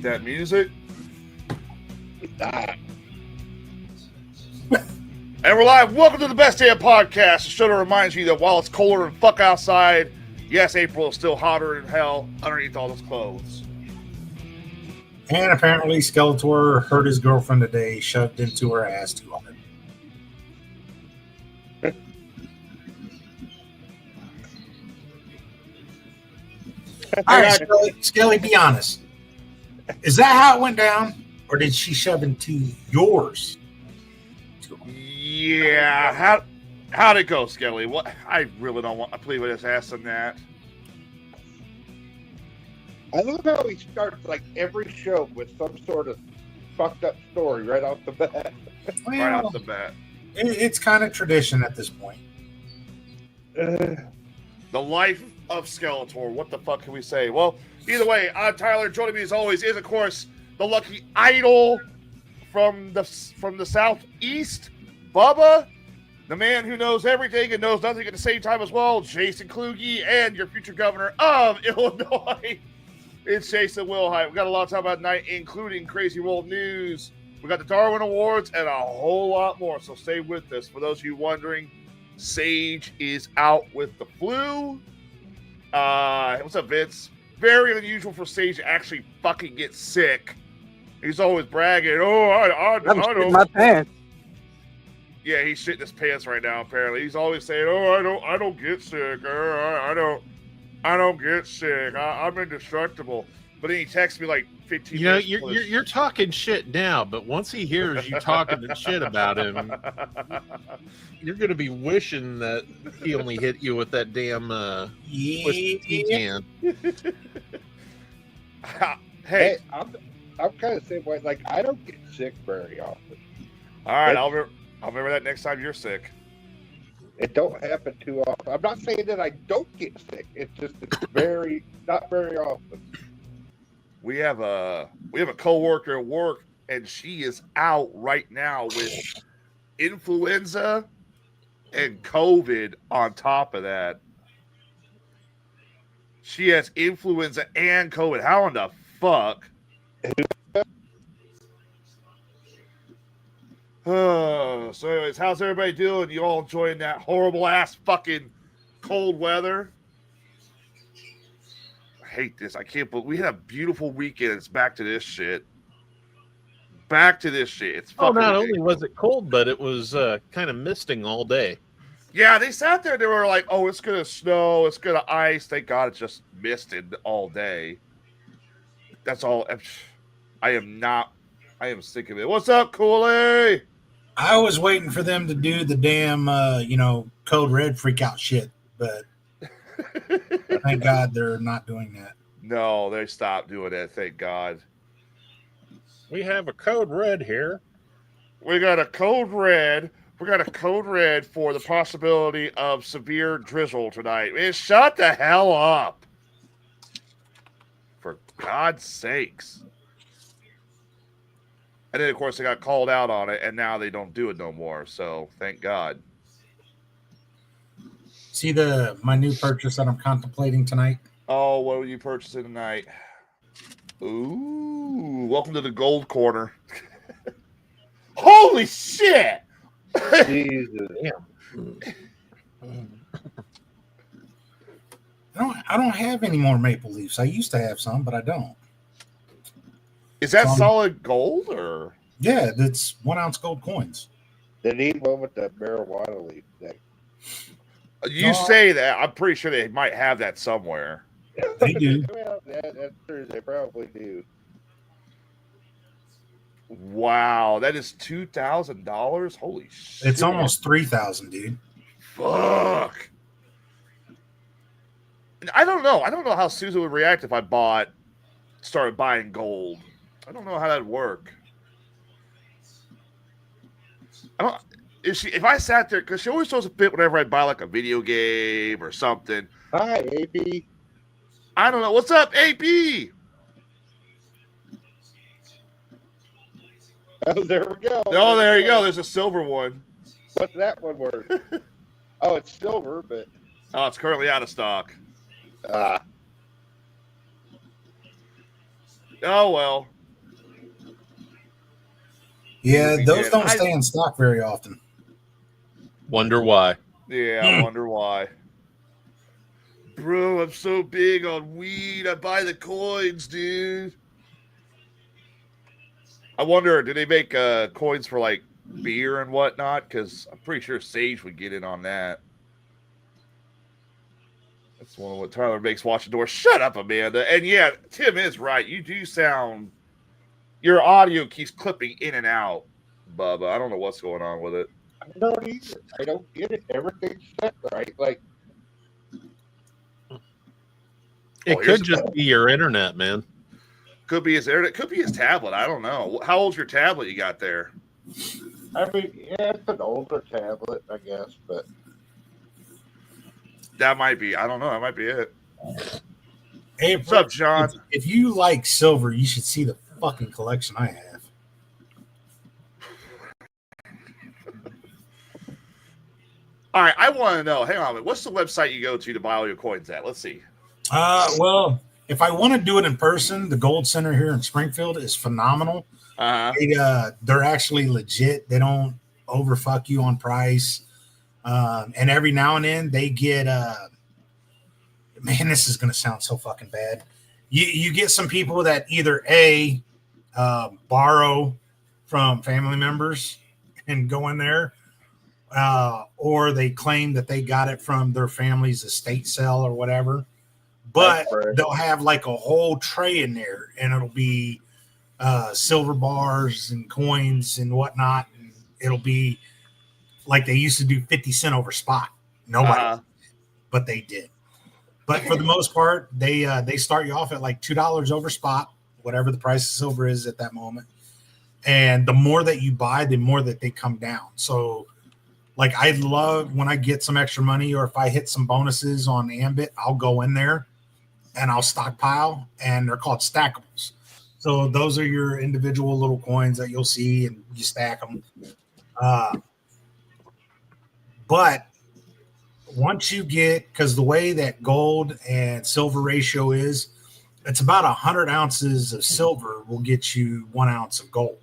That music. And we're live. Welcome to the Best Damn Podcast, a show that reminds you that while it's colder and fuck outside, yes, April is still hotter than hell underneath all those clothes. And apparently Skeletor hurt his girlfriend today, shoved into her ass too hard. All right, Skelly, be honest. Is that how it went down? Or did she shove into yours? Yeah, how'd it go, Skelly? What? I really don't want to plead with his ass on that. I love how he starts like every show with some sort of fucked up story right off the bat. Well, Right off the bat. It's kind of tradition at this point. The life of Skeletor. What the fuck can we say? Well, either way, Tyler, joining me as always is, of course, the lucky idol from the southeast, Bubba, the man who knows everything and knows nothing at the same time as well, Jason Kluge, and your future governor of Illinois. It's Jason Wilhite. We got a lot to talk about tonight, including crazy world news. We got the Drwin Awards and a whole lot more, so stay with us. For those of you wondering, Sage is out with the flu. What's up, Vince? Very unusual for Sage to actually fucking get sick. He's always bragging, I don't. My pants. Yeah, he's shitting his pants right now. Apparently, he's always saying, I don't get sick. I don't get sick. I'm indestructible. But then he texts me like 15 minutes. You're talking shit now, but once he hears you talking shit about him, you're going to be wishing that he only hit you with that damn tea can. Hey, I'm kind of the same way. Like, I don't get sick very often. All right, I'll remember that next time you're sick. It don't happen too often. I'm not saying that I don't get sick. It's just not very often. We have a coworker at work, and she is out right now with influenza and COVID on top of that. She has influenza and COVID. How in the fuck? So anyways, how's everybody doing? You all enjoying that horrible ass fucking cold weather? I hate this. I can't believe we had a beautiful weekend. It's back to this shit. It's fucking not ridiculous. only was it cold, but it was kind of misting all day. Yeah, they sat there. They were like, "Oh, it's gonna snow. It's gonna ice." Thank God, it just misted all day. That's all. I am sick of it. What's up, Cooley? I was waiting for them to do the damn, Code Red freakout shit, but thank God they're not doing that. No, they stopped doing that. Thank God. We have a Code Red here. We got a Code Red. We got a Code Red for the possibility of severe drizzle tonight. Man, shut the hell up. For God's sakes. And then, of course, they got called out on it, and now they don't do it no more. So, thank God. See my new purchase that I'm contemplating tonight? Oh, what were you purchasing tonight? Ooh, welcome to the gold corner. Holy shit! Jesus. I don't have any more maple leafs. I used to have some, but I don't. Is that solid gold or? Yeah, it's 1 ounce gold coins. They need one with the marijuana leaf thing. You say that. I'm pretty sure they might have that somewhere. They do. Well, that's true. They probably do. Wow, that is $2,000. Holy shit! It's almost 3,000, dude. Fuck. I don't know. I don't know how Susan would react if I started buying gold. I don't know how that'd work. If I sat there, because she always throws a fit whenever I buy like a video game or something. Hi, AB. I don't know. What's up, AP? Oh, there we go. Oh, there you go. There's a silver one. What's that one worth? Oh, it's silver, but Oh, it's currently out of stock. Oh well. Yeah, We those did. don't stay in stock very often. Wonder why. Yeah, I wonder why. Bro, I'm so big on weed. I buy the coins, dude. I wonder, do they make coins for like beer and whatnot? Because I'm pretty sure Sage would get in on that. That's one of what Tyler makes watch the door. Shut up, Amanda. And yeah, Tim is right. You do sound. Your audio keeps clipping in and out, Bubba. I don't know what's going on with it. I don't either. I don't get it. Everything's set right. Like, It Oh, here's could just be your internet, man. Could be his internet. Could be his tablet. I don't know. How old's your tablet you got there? I mean, yeah, it's an older tablet, I guess, but That might be. I don't know. That might be it. Hey, What's up, John? If you like silver, you should see the fucking collection I have. All right, I want to know. Hang on a minute. What's the website you go to buy all your coins at? Let's see. Well, if I want to do it in person, the Gold Center here in Springfield is phenomenal. They're actually legit. They don't overfuck you on price. And every now and then they get man, this is gonna sound so fucking bad. You get some people that either borrow from family members and go in there, or they claim that they got it from their family's estate sale or whatever. But they'll have like a whole tray in there, and it'll be silver bars and coins and whatnot. And it'll be like they used to do 50 cents over spot. Nobody, but they did. But for the most part, they start you off at like $2 over spot, whatever the price of silver is at that moment. And the more that you buy, the more that they come down. So, like, I love when I get some extra money, or if I hit some bonuses on Ambit, I'll go in there and I'll stockpile, and they're called stackables. So those are your individual little coins that you'll see, and you stack them. But once you get, because the way that gold and silver ratio is, it's about 100 ounces of silver will get you 1 ounce of gold.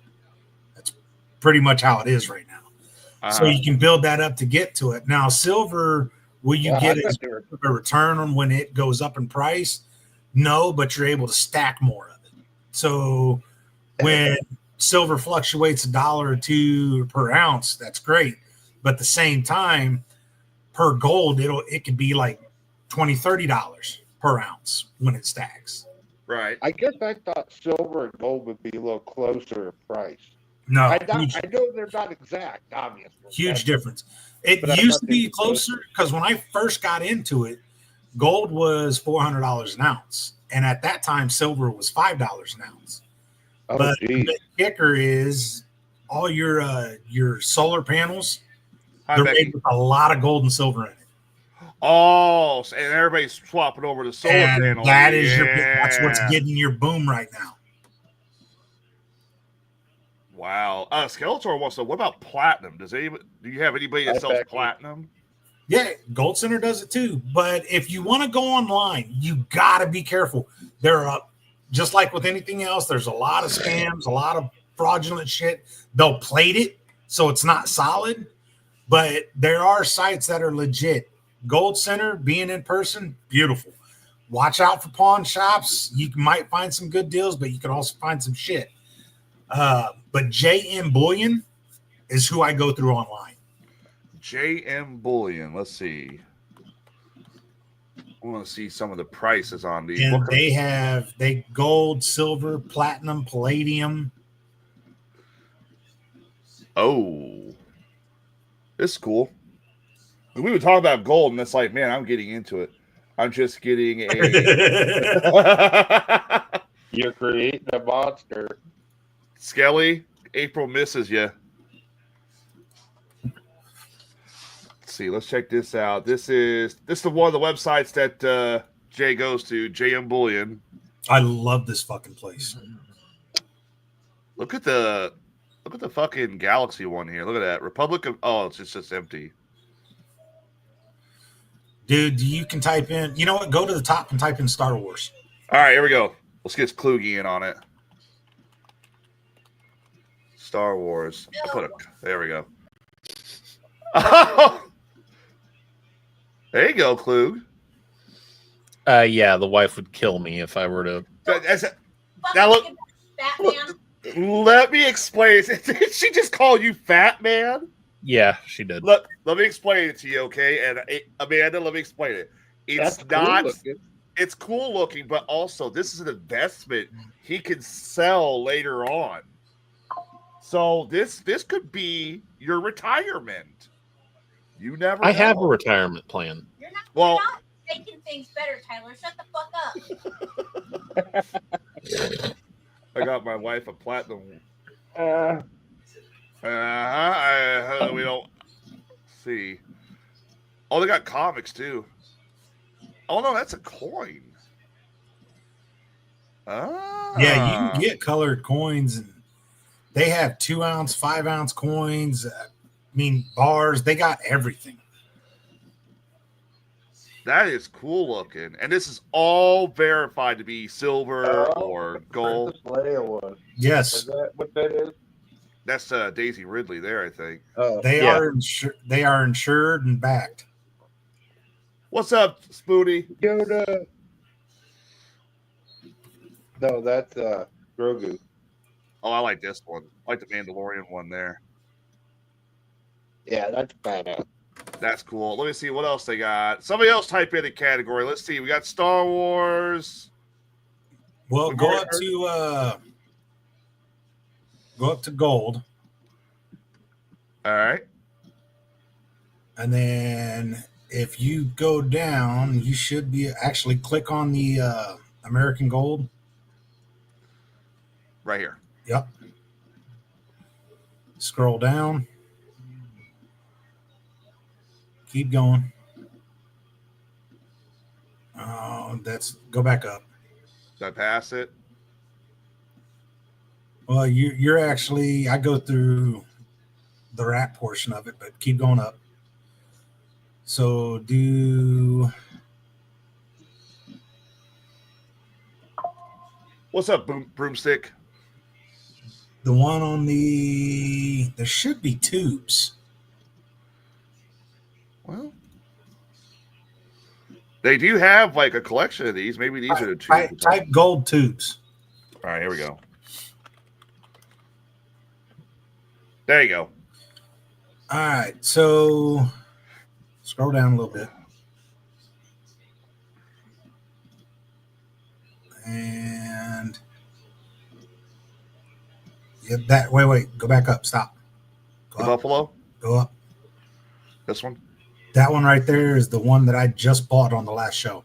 That's pretty much how it is right now. So you can build that up to get to it. Now, silver, will you get a return on when it goes up in price? No, but you're able to stack more of it. So when silver fluctuates $1 or $2 per ounce, that's great. But at the same time, per gold, it could be like $20-$30 per ounce when it stacks. Right. I guess I thought silver and gold would be a little closer in price. No, I know they're not exact, obviously. Huge difference. It used to be closer because when I first got into it, gold was $400 an ounce, and at that time, silver was $5 an ounce. Oh, but the kicker is all your solar panels. They're made with a lot of gold and silver in it. Oh, and everybody's swapping over to solar panels. That is that's what's getting your boom right now. Wow. Skeletor wants to. What about platinum? Do you have anybody that sells platinum? Yeah, Gold Center does it too. But if you want to go online, you got to be careful. They're just like with anything else. There's a lot of scams, a lot of fraudulent shit. They'll plate it so it's not solid. But there are sites that are legit. Gold Center, being in person, beautiful. Watch out for pawn shops. You might find some good deals, but you can also find some shit. But JM Bullion is who I go through online. JM Bullion. Let's see. I want to see some of the prices on these. And they gold, silver, platinum, palladium. Oh. This is cool. We were talking about gold, and it's like, man, I'm getting into it. I'm just getting a. You're creating a monster. Skelly, April misses you. Let's see. Let's check this out. This is one of the websites that Jay goes to. JM Bullion. I love this fucking place. Look at the fucking Galaxy one here. Look at that. Republic of. Oh, it's just empty. Dude, you can type in. You know what? Go to the top and type in Star Wars. All right, here we go. Let's get Kluge in on it. Star Wars. No. There we go. There you go, Klug. Yeah, the wife would kill me if I were to. Now look, Batman. let me explain. Did she just call you fat man? Yeah, she did. Look, let me explain it to you, okay? And Amanda, let me explain it. It's That's not. cool looking. It's cool looking, but also this is an investment he can sell later on. So this could be your retirement. You never. I know. have a retirement plan. You're not, Well- you're not making things better, Tyler. Shut the fuck up. I got my wife a platinum. Uh, We don't see. Oh, they got comics too. Oh no, that's a coin. Ah. Yeah, you can get colored coins, and they have 2 ounce, 5 ounce coins. Bars. They got everything. That is cool looking, and this is all verified to be silver or gold. Princess Leia one. Is Yes, that what that is? That's Daisy Ridley there, I think. they Yeah. are they are insured and backed. What's up, Spoonie? Yoda. No, that's Grogu. Oh, I like this one. I like the Mandalorian one there. Yeah, that's badass. That's cool. Let me see what else they got. Somebody else type in a category. Let's see. We got Star Wars. Well, We've go already up to gold, All right. and then if you go down, you should be actually click on the American Gold. Right here. Yep. Scroll down. Keep going. Go back up. Did I pass it? Well, you're actually, I go through the rap portion of it, but keep going up. So What's up, Broomstick? the one on there should be tubes. Well, they do have like a collection of these. Maybe these are the two. Type gold tubes. All right, here we go. There you go. All right, so scroll down a little bit. And wait, go back up. Stop. Go The up. Buffalo. Go up. This one. That one right there is the one that I just bought on the last show.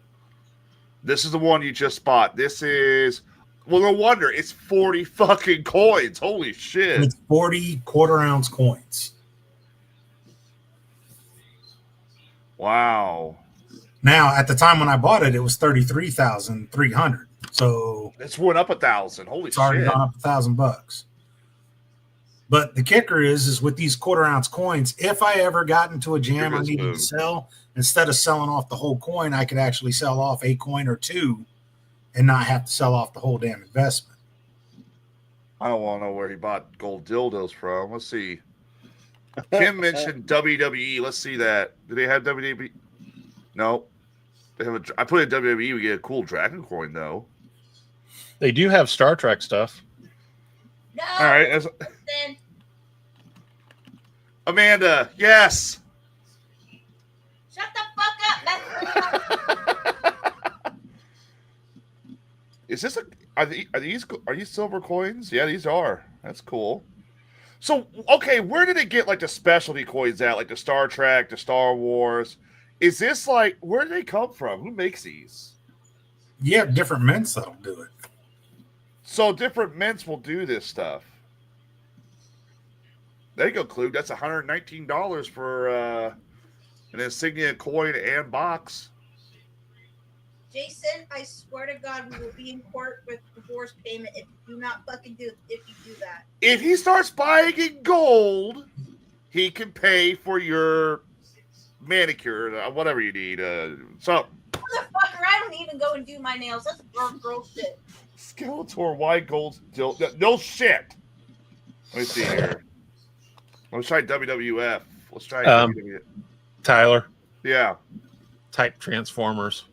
This is the one you just bought. This is. Well, no wonder it's 40 fucking coins. Holy shit! It's 40 quarter-ounce coins. Wow. Now, at the time when I bought it, it was 33,300. So It's went up 1,000. Holy it's already shit! gone up $1,000. But the kicker is with these quarter-ounce coins, if I ever got into a jam I needed to sell, instead of selling off the whole coin, I could actually sell off a coin or two and not have to sell off the whole damn investment. I don't want to know where he bought gold dildos from. Let's see. Kim mentioned WWE. Let's see that. Do they have WWE? No. They have I put in WWE. We get a cool dragon coin though. They do have Star Trek stuff. No. All right, Then Amanda. Yes. shut the fuck up. Is this are these silver coins? Yeah, these are. That's cool. So, okay, where did it get like the specialty coins at, like the Star Trek, the Star Wars? Is this like where do they come from? Who makes these? You have different mints that'll do it. So different mints will do this stuff. There you go, Klug. That's $119 for an insignia coin and box. Jason, I swear to God, we will be in court with divorce payment if you do not fucking do that. If he starts buying in gold, he can pay for your manicure, whatever you need. So, Motherfucker, I don't even go and do my nails. That's girl shit. Skeletor, why gold? No shit. Let me see here. Let's try WWF. Let's try WWF. Tyler, Yeah. type Transformers.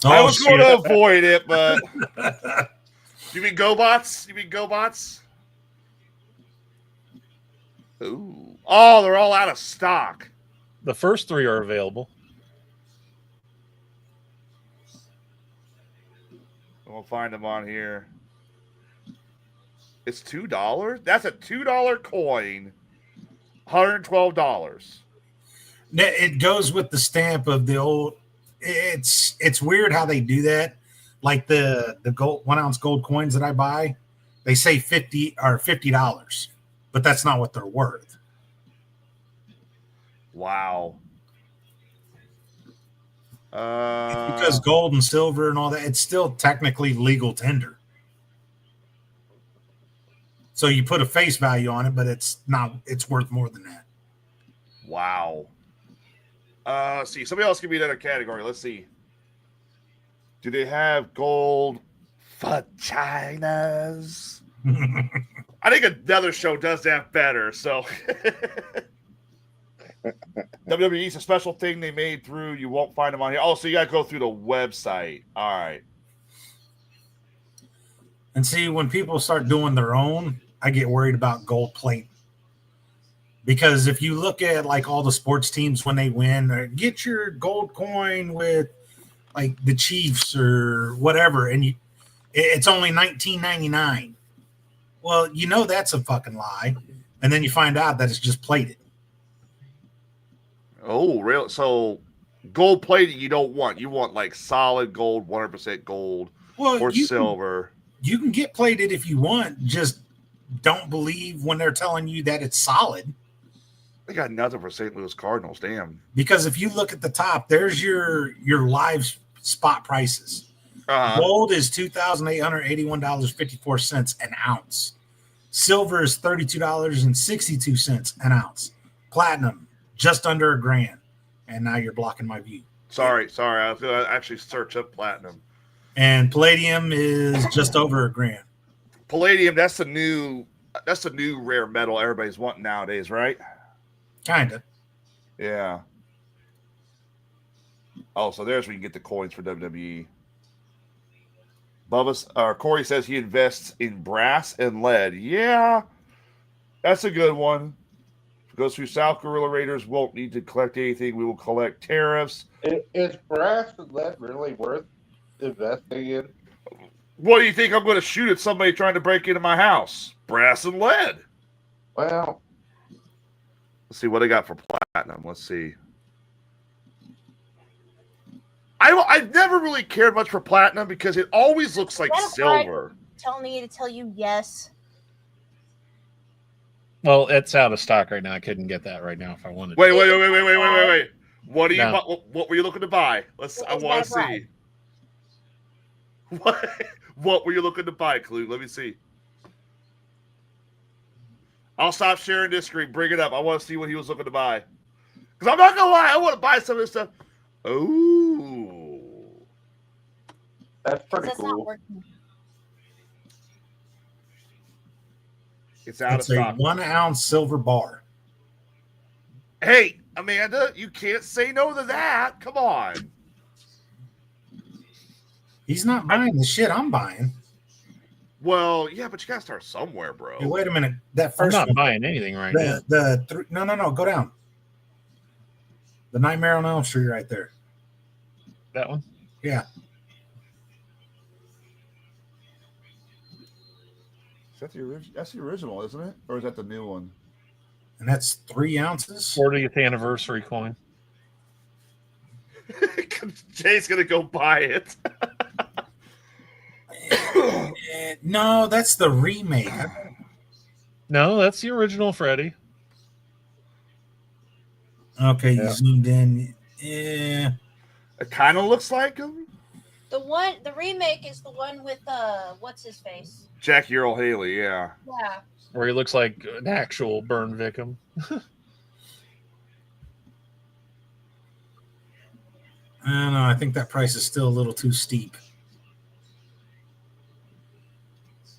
I Oh, was going to shit. avoid it, but you mean GoBots? Ooh. Oh, they're all out of stock. The first 3 are available. We'll find them on here. It's $2. That's a $2 coin. $112. It goes with the stamp of the old. It's weird how they do that. Like the gold 1 ounce gold coins that I buy, they say $50, but that's not what they're worth. Wow. Because gold and silver and all that, it's still technically legal tender. So you put a face value on it, but it's not. It's worth more than that. Wow. Let's see. Somebody else give me another category. Let's see. Do they have gold vaginas? I think another show does that better. So WWE's a special thing they made through. You won't find them on here. Oh, so you got to go through the website. All right. And see, when people start doing their own, I get worried about gold plate. Because if you look at like all the sports teams when they win, get your gold coin with like the Chiefs or whatever, and it's only $19.99. Well, you know that's a fucking lie, and then you find out that it's just plated. Oh, real? So gold plated you don't want. You want like solid gold, 100% gold, or silver. You can get plated if you want. Just don't believe when they're telling you that it's solid. They got nothing for St. Louis Cardinals. Damn. Because if you look at the top, there's your live spot prices. Gold is $2,881.54 an ounce. Silver is $32.62 an ounce. Platinum, just under $1,000. And now you're blocking my view. Sorry. I was going to actually search up platinum. And palladium is just over $1,000. Palladium, that's the new rare metal everybody's wanting nowadays, right? Kinda. Yeah. Oh, so there's where you can get the coins for WWE. Corey says he invests in brass and lead. Yeah, that's a good one. If it goes through South Guerrilla Raiders, won't need to collect anything. We will collect tariffs. Is brass and lead really worth investing in? What do you think I'm going to shoot at somebody trying to break into my house? Brass and lead. Well, let's see what I got for platinum. Let's see. I've never really cared much for platinum because it always looks like silver. Telling me to tell you yes. Well, it's out of stock right now. I couldn't get that right now if I wanted. Wait. What are you? What were you looking to buy? I want to see. What were you looking to buy, Clue? Let me see. I'll stop sharing this screen. Bring it up. I want to see what he was looking to buy. Because I'm not gonna lie, I want to buy some of this stuff. Oh, that's pretty cool. It's out of stock. A 1 ounce silver bar. Hey, Amanda, you can't say no to that. Come on. He's not buying the shit I'm buying. Well, yeah, but you gotta start somewhere, bro. Hey, wait a minute. That first I'm not one, buying anything right now. No, go down. The Nightmare on Elm Street right there. That one? Yeah. That's the original, isn't it? Or is that the new one? And that's 3 ounces. 40th anniversary coin. Jay's gonna go buy it. No, that's the remake. No, that's the original Freddy. Okay, you zoomed in. Yeah. It kind of looks like him. The remake is the one with what's his face? Jackie Earl Haley, yeah. Yeah. Where he looks like an actual burn victim. I don't know. I think that price is still a little too steep.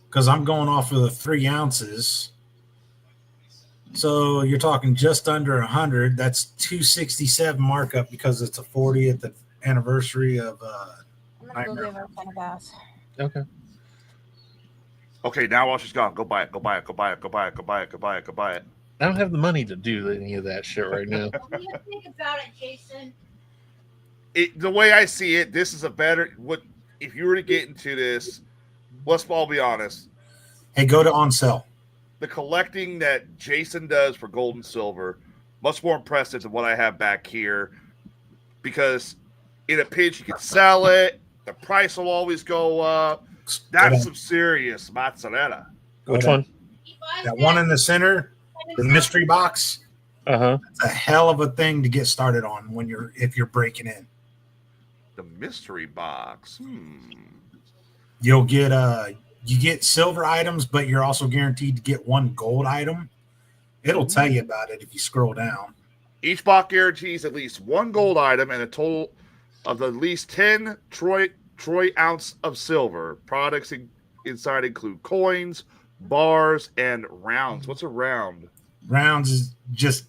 Because I'm going off of the 3 ounces. So you're talking just under 100. That's 267 markup because it's a 40th anniversary of I'm gonna go give her a ton of gas. Okay. Okay, now while she's gone, go buy it. Go buy it. Go buy it. Go buy it. Go buy it. Go buy it. Go buy it. I don't have the money to do any of that shit right now. What do you think about it, Jason? The way I see it, this is a better. What if you were to get into this? Let's all be honest. Hey, go to on sale. The collecting that Jason does for gold and silver, much more impressive than what I have back here. Because in a pinch, you can sell it. The price will always go up. That's some serious mozzarella. Which one? That one in the center, the mystery box. Uh-huh. It's a hell of a thing to get started on if you're breaking in. The mystery box. You'll get you get silver items, but you're also guaranteed to get one gold item. It'll tell you about it if you scroll down. Each box guarantees at least one gold item and a total of at least 10 troy ounce of silver. Products inside include coins, bars, and rounds. What's a round? Rounds is just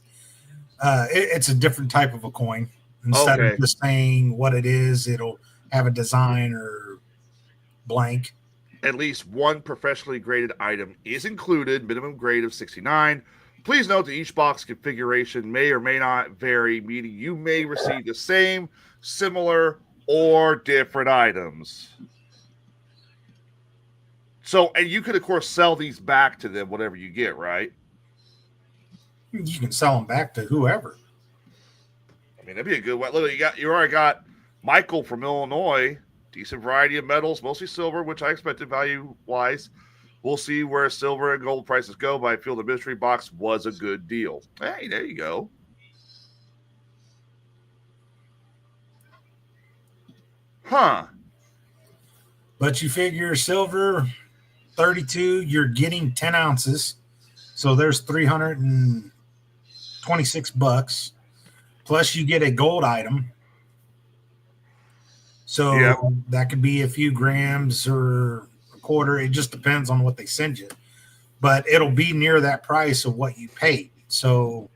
it's a different type of a coin. Instead of just saying what it is, it'll have a design or blank. At least one professionally graded item is included, minimum grade of 69. Please note that each box configuration may or may not vary, meaning you may receive the same, similar, or different items. So, and you could, of course, sell these back to them, whatever you get, right? You can sell them back to whoever. I mean, that'd be a good way. Look, you already got Michael from Illinois. Decent variety of metals, mostly silver, which I expected value-wise. We'll see where silver and gold prices go, but I feel the mystery box was a good deal. Hey, there you go. Huh. But you figure silver 32, you're getting 10 ounces. So there's 326 bucks. Plus you get a gold item. So that could be a few grams or a quarter. It just depends on what they send you. But it'll be near that price of what you paid. So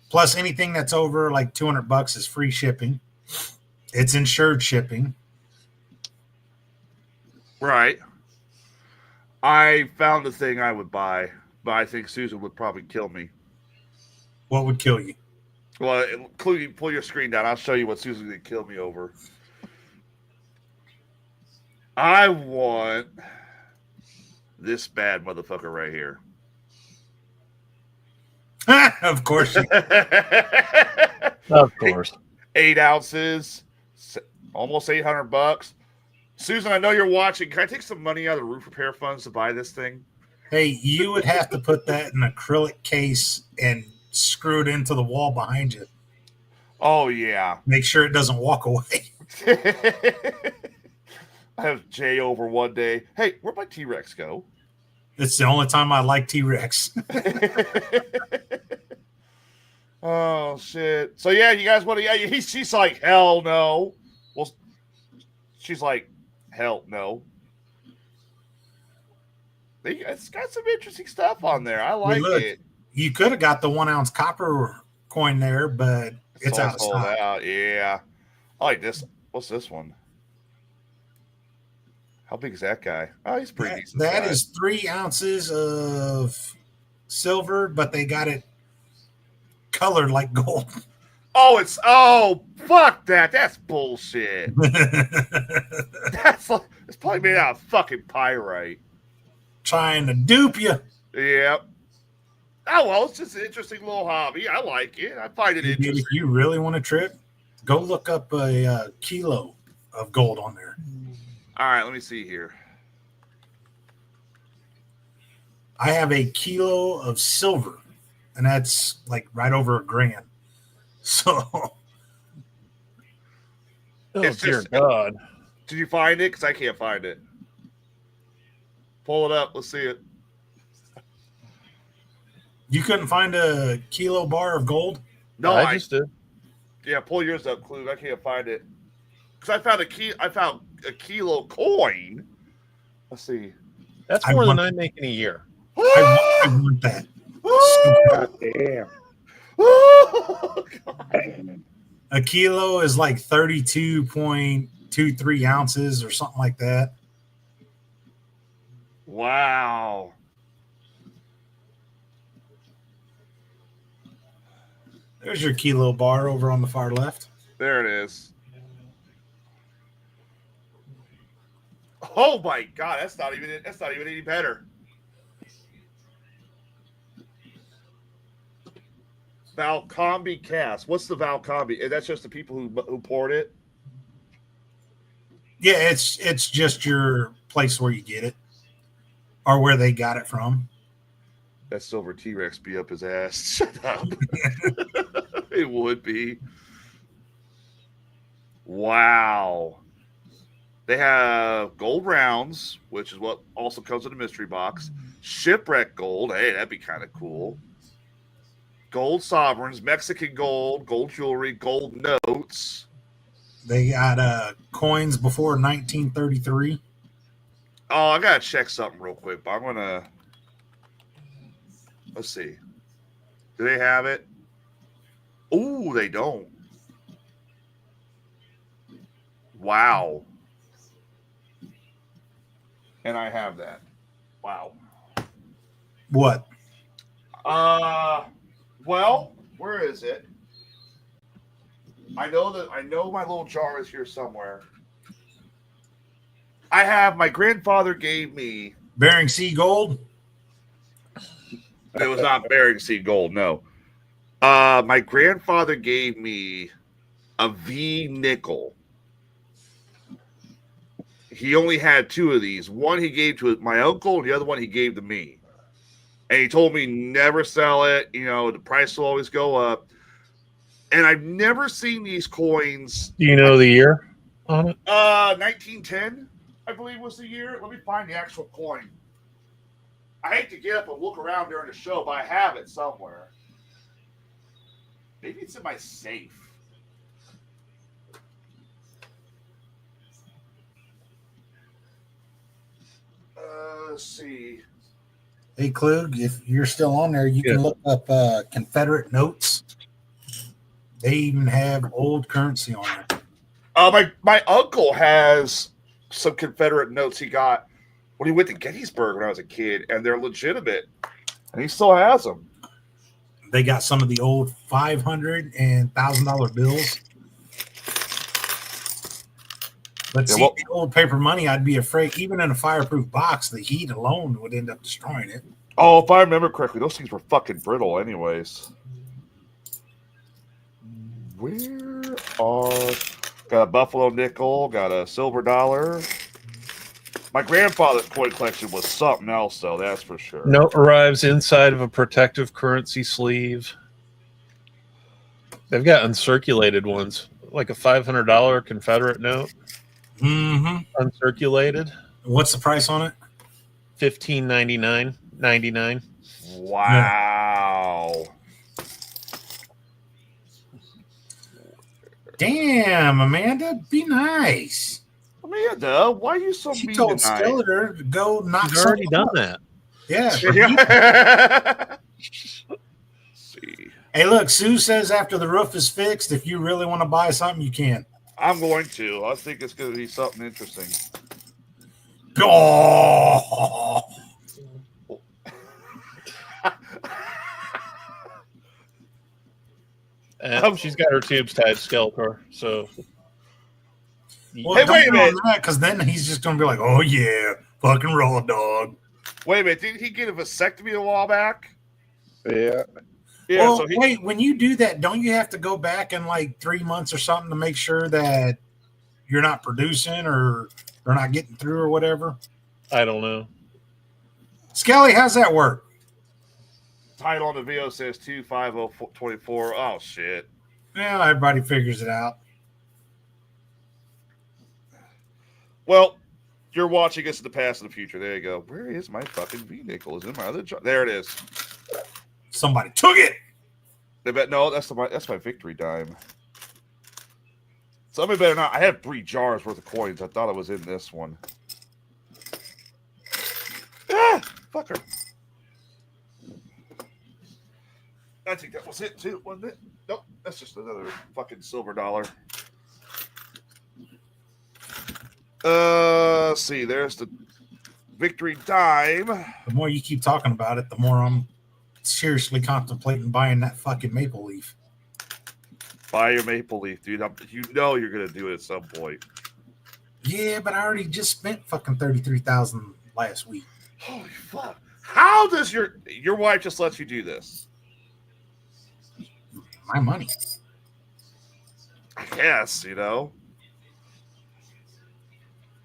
plus anything that's over like 200 bucks is free shipping. It's insured shipping. Right. I found the thing I would buy, but I think Susan would probably kill me. What would kill you? Well, including pull your screen down. I'll show you what Susan would kill me over. I want this bad motherfucker right here. Of course. Of course. 8 ounces, almost 800 bucks. Susan, I know you're watching. Can I take some money out of the roof repair funds to buy this thing? Hey, you would have to put that in an acrylic case and screw it into the wall behind you. Oh, yeah. Make sure it doesn't walk away. I have Jay over one day. Hey, where'd my T-Rex go? It's the only time I like T-Rex. Oh, shit. So, yeah, you guys want to... Yeah, she's like, hell no. Well, she's like, hell no. It's got some interesting stuff on there. I like it. You could have got the 1 ounce copper coin there, but it's out of stock. Out. Yeah. I like this. What's this one? How big is that guy? Oh, he's pretty decent. That is 3 ounces of silver, but they got it colored like gold. Oh, fuck that. That's bullshit. It's probably made out of fucking pyrite. Trying to dupe you. Yep. Oh, well, it's just an interesting little hobby. I like it. I find it interesting. If you really want to trip, go look up a kilo of gold on there. All right, let me see here. I have a kilo of silver, and that's like right over $1,000. So, Dear God. Did you find it? Because I can't find it. Pull it up. Let's see it. You couldn't find a kilo bar of gold? No, I just did. Yeah, pull yours up, Klug. I can't find it. Because I found a kilo coin. Let's see. That's more than I make in a year. I want that. God damn. Oh, God. A kilo is like 32.23 ounces or something like that. Wow. There's your kilo bar over on the far left. There it is. Oh my God, that's not even any better. Valcombi cast. What's the Valcombi? That's just the people who poured it. Yeah, it's just your place where you get it or where they got it from. That silver T-Rex be up his ass. Shut up. It would be. Wow. They have gold rounds, which is what also comes in a mystery box. Shipwreck gold. Hey, that'd be kind of cool. Gold sovereigns, Mexican gold, gold jewelry, gold notes. They got coins before 1933. Oh, I gotta check something real quick. But I'm gonna. Let's see. Do they have it? Ooh, they don't. Wow. And I have that. Wow. What? Well, where is it? I know my little jar is here somewhere. I have my grandfather gave me. Bering Sea gold? It was not Bering Sea gold, no. My grandfather gave me a V nickel. He only had two of these. One he gave to my uncle, and the other one he gave to me. And he told me never sell it. You know, the price will always go up. And I've never seen these coins. Do you know the year on it? 1910, I believe was the year. Let me find the actual coin. I hate to get up and look around during the show, but I have it somewhere. Maybe it's in my safe. Let's see. Hey, Klug, if you're still on there, you can look up Confederate notes. They even have old currency on there. My uncle has some Confederate notes he got when he went to Gettysburg when I was a kid, and they're legitimate, and he still has them. They got some of the old $500 and $1,000 bills. But see, the old paper money, I'd be afraid, even in a fireproof box, the heat alone would end up destroying it. Oh, if I remember correctly, those things were fucking brittle anyways. Where are... Got a buffalo nickel, got a silver dollar. My grandfather's coin collection was something else, though, that's for sure. Note arrives inside of a protective currency sleeve. They've got uncirculated ones, like a $500 Confederate note. Mm-hmm. Uncirculated. What's the price on it? $15.99. Wow. Damn, Amanda, be nice. Amanda, why are you so she mean told tonight? Skeletor to go knock. She's already done that. Yeah. See. Hey, look, Sue says after the roof is fixed, if you really want to buy something, you can. I'm going to. I think it's going to be something interesting. Oh. And she's got her tubes tied, Skeletor. So, Well, hey, wait a minute, because then he's just going to be like, "Oh yeah, fucking roll, dog." Wait a minute, didn't he get a vasectomy a while back? Yeah. Yeah. Well, So wait, when you do that, don't you have to go back in like 3 months or something to make sure that you're not producing or they're not getting through or whatever? I don't know. Skelly, how's that work? title on the video says 25024. Oh shit. Well, everybody figures it out. Well, you're watching us in the past and the future. There you go. Where is my fucking V-nickel? Is it in my other jar? There it is. Somebody took it. They bet no, that's my victory dime. Somebody better not. I have 3 jars worth of coins. I thought it was in this one. Ah, fucker. I think that was it too, wasn't it? Nope, that's just another fucking silver dollar. See, there's the victory dime. The more you keep talking about it, the more I'm seriously contemplating buying that fucking maple leaf. Buy your maple leaf, dude. You know you're gonna do it at some point. Yeah, but I already just spent fucking $33,000 last week. Holy fuck! How does your wife just let you do this? My money. I guess, you know.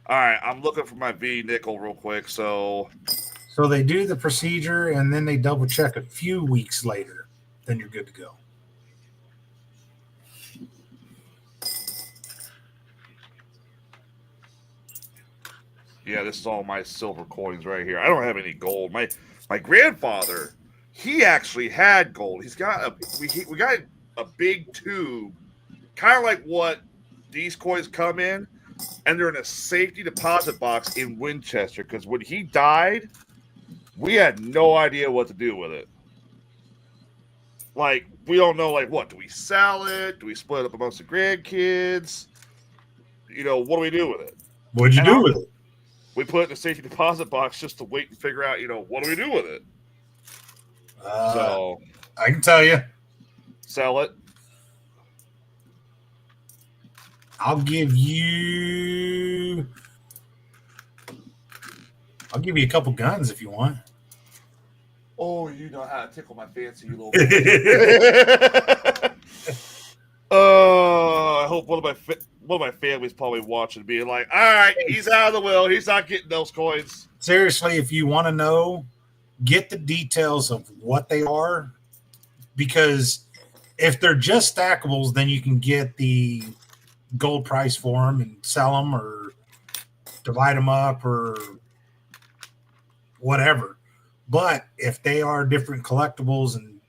All right, I'm looking for my V nickel real quick. So they do the procedure and then they double check a few weeks later. Then you're good to go. yeah, this is all my silver coins right here. I don't have any gold. My grandfather, he actually had gold. He's got we got a big tube, kind of like what these coins come in, and they're in a safety deposit box in Winchester. Because when he died, we had no idea what to do with it. Like, we don't know, like, what? Do we sell it? Do we split it up amongst the grandkids? You know, what do we do with it? What'd you do with it? We put it in a safety deposit box just to wait and figure out, you know, what do we do with it? So I can tell you. Sell it. I'll give you a couple guns if you want. Oh, you know how to tickle my fancy, you little boy. I hope one of my family's probably watching, being like, "All right, he's out of the will. He's not getting those coins." Seriously, if you want to know, get the details of what they are, because if they're just stackables, then you can get the gold price for them and sell them or divide them up or whatever. But if they are different collectibles and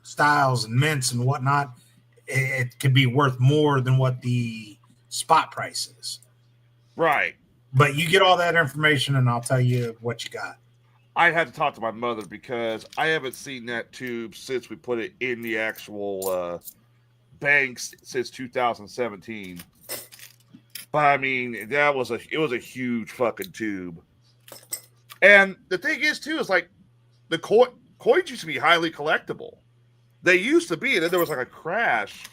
styles and mints and whatnot, it could be worth more than what the spot price is. Right. But you get all that information and I'll tell you what you got. I had to talk to my mother because I haven't seen that tube since we put it in the actual banks since 2017. But I mean, it was a huge fucking tube. And the thing is, too, is like the coins used to be highly collectible. They used to be, and then there was like a crash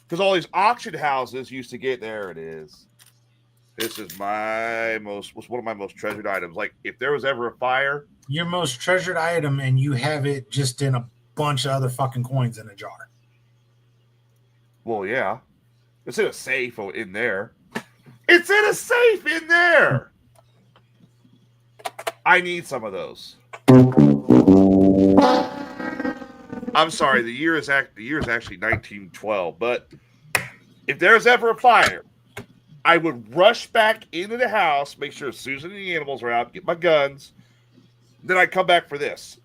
because all these auction houses used to get. There it is. This is one of my most treasured items. Like, if there was ever a fire, your most treasured item, and you have it just in a bunch of other fucking coins in a jar. Well, yeah, it's in a safe in there. It's in a safe in there. I need some of those. I'm sorry, the year is actually 1912. But if there's ever a fire, I would rush back into the house, make sure Susan and the animals are out, get my guns. Then I'd come back for this.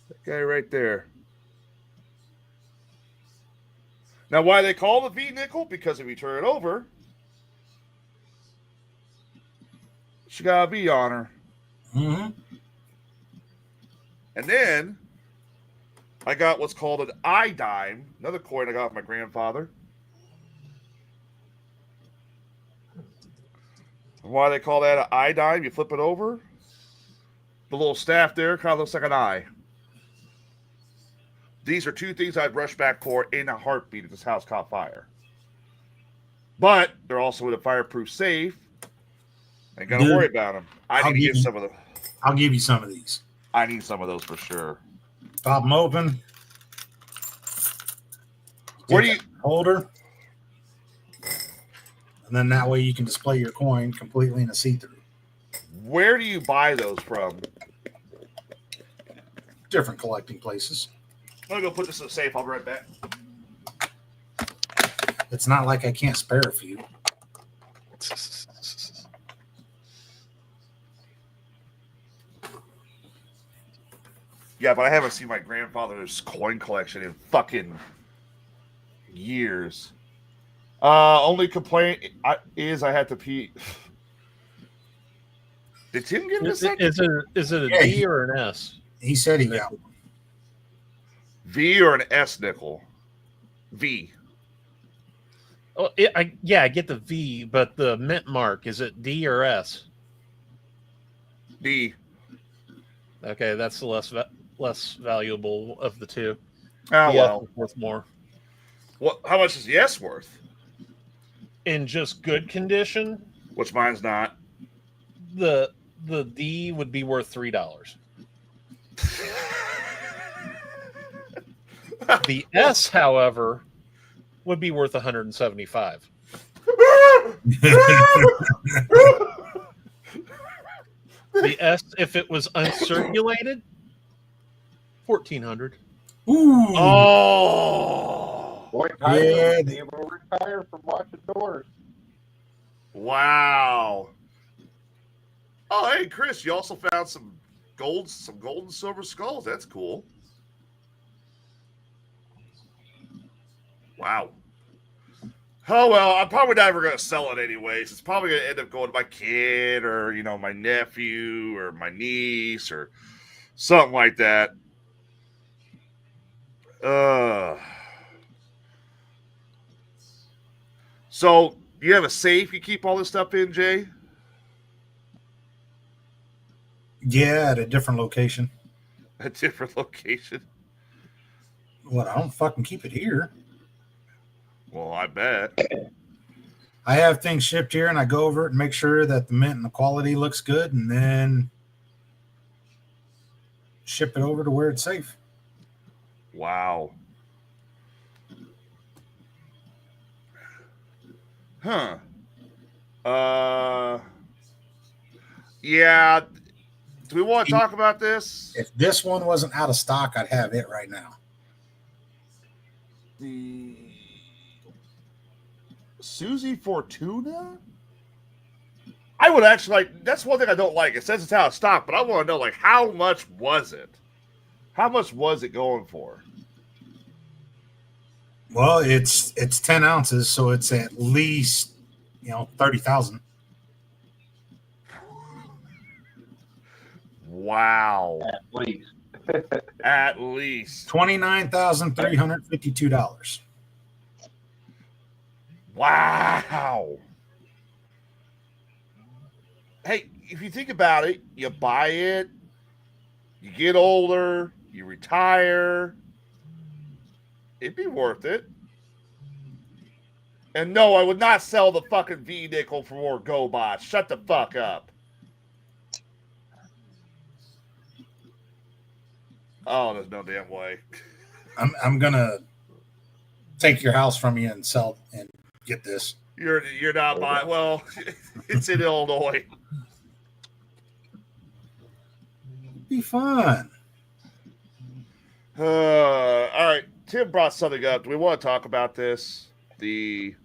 That guy right there. Now, why they call the V nickel? Because if you turn it over, she got a V on her. Mm-hmm. And then I got what's called an I dime, another coin I got from my grandfather. And why they call that an I dime? You flip it over, the little staff there kind of looks like an eye. These are two things I'd rush back for in a heartbeat if this house caught fire. But they're also in a fireproof safe. Ain't got to worry about them. I need to get some of them. I'll give you some of these. I need some of those for sure. Pop them open. Where do you holder? And then that way you can display your coin completely in a see-through. Where do you buy those from? Different collecting places. I'm gonna go put this in the safe. I'll be right back. It's not like I can't spare a few. Yeah, but I haven't seen my grandfather's coin collection in fucking years. Only complaint is I had to pee. Did Tim get a second? Is it a D or an S? He said he got one. V or an S nickel? V. Oh, I get the V, but the mint mark, is it D or S? D. Okay, that's the less valuable of the two. Oh, the well. S is worth more. What? How much is the S worth? In just good condition, Which mine's not. the D would be worth $3. The S, however, would be worth $175. The S, if it was uncirculated, $1,400. Ooh. Oh. Boy, Yeah. they will retire from watching doors. Wow. Oh, hey, Chris, you also found some gold and silver skulls. That's cool. Wow. Oh, well, I'm probably never going to sell it anyways. It's probably going to end up going to my kid or, my nephew or my niece or something like that. So, you have a safe you keep all this stuff in, Jay? Yeah, at a different location. A different location? What? I don't fucking keep it here. Well, I bet. I have things shipped here, and I go over it and make sure that the mint and the quality looks good, and then ship it over to where it's safe. Wow. Huh. Yeah. Do we want to talk about this? If this one wasn't out of stock, I'd have it right now. The Susie Fortuna? I would actually that's one thing I don't like. It says it's out of stock, but I want to know how much was it? How much was it going for? Well, it's 10 ounces, so it's at least 30,000. Wow. At least. At least $29,352. Wow. Hey, if you think about it, you buy it, you get older, you retire, it'd be worth it. And no, I would not sell the fucking V nickel for more GoBots. Shut the fuck up. Oh, there's no damn way. I'm gonna take your house from you and sell and get this. You're not buying. Well, it's in Illinois. Be fun. All right. Tim brought something up. Do we want to talk about this? The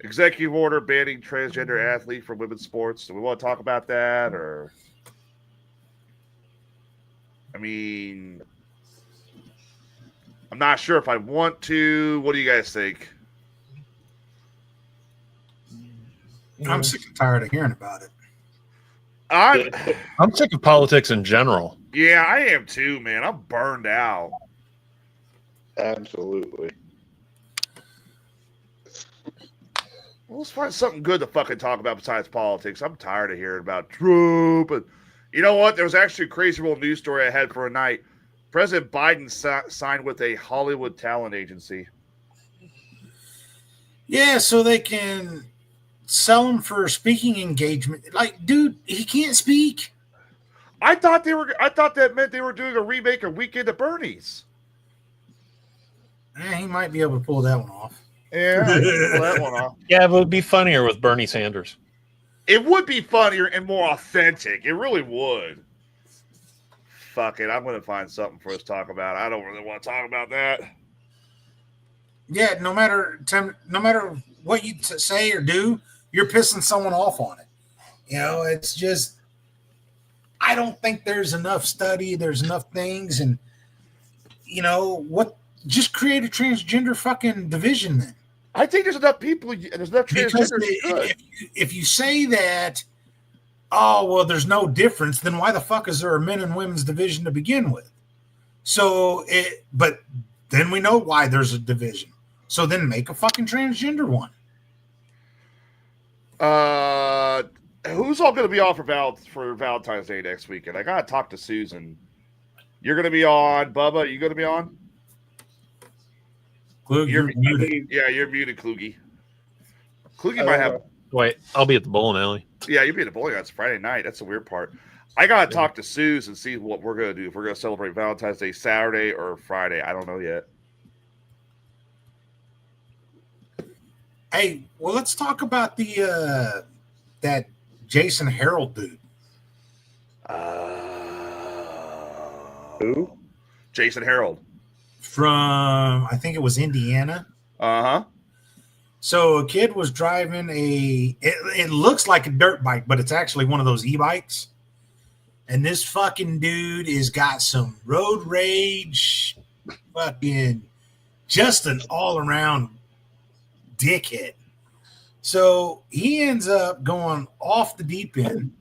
executive order banning transgender athlete from women's sports. Do we want to talk about that, or? I mean, I'm not sure if I want to. What do you guys think? I'm sick and tired of hearing about it. I'm sick of politics in general. Yeah, I am too, man. I'm burned out. Absolutely. Well, let's find something good to fucking talk about besides politics. I'm tired of hearing about Trump. And you know what? There was actually a crazy little news story I had for a night. President Biden signed with a Hollywood talent agency. Yeah, so they can sell him for speaking engagement. Like, dude, he can't speak. I thought that meant they were doing a remake of Weekend at Bernie's. He might be able to pull that one off. Yeah, I can pull that one off. Yeah, it would be funnier with Bernie Sanders. It would be funnier and more authentic. It really would. Fuck it. I'm going to find something for us to talk about. I don't really want to talk about that. Yeah, no matter what you say or do, you're pissing someone off on it. It's just, I don't think there's enough study. There's enough things. And, just create a transgender fucking division then. I think there's enough people. There's enough transgenders. If you say that, oh, well, there's no difference, then why the fuck is there a men and women's division to begin with? But then we know why there's a division. So then make a fucking transgender one. Who's all going to be on for Valentine's Day next weekend? I gotta talk to Susan. You're going to be on, Bubba. You going to be on? Klug, you're muted. Yeah, you're muted, Klugie. Klugie might have. Wait, I'll be at the bowling alley. Yeah, you'll be at the bowling. That's Friday night. That's the weird part. I gotta talk to Suze and see what we're gonna do. If we're gonna celebrate Valentine's Day Saturday or Friday, I don't know yet. Hey, well, let's talk about the that Jason Harold dude. Who? Jason Harold. From, I think it was Indiana. Uh-huh. So a kid was driving it looks like a dirt bike, but it's actually one of those e-bikes. And this fucking dude has got some road rage, fucking just an all-around dickhead. So he ends up going off the deep end,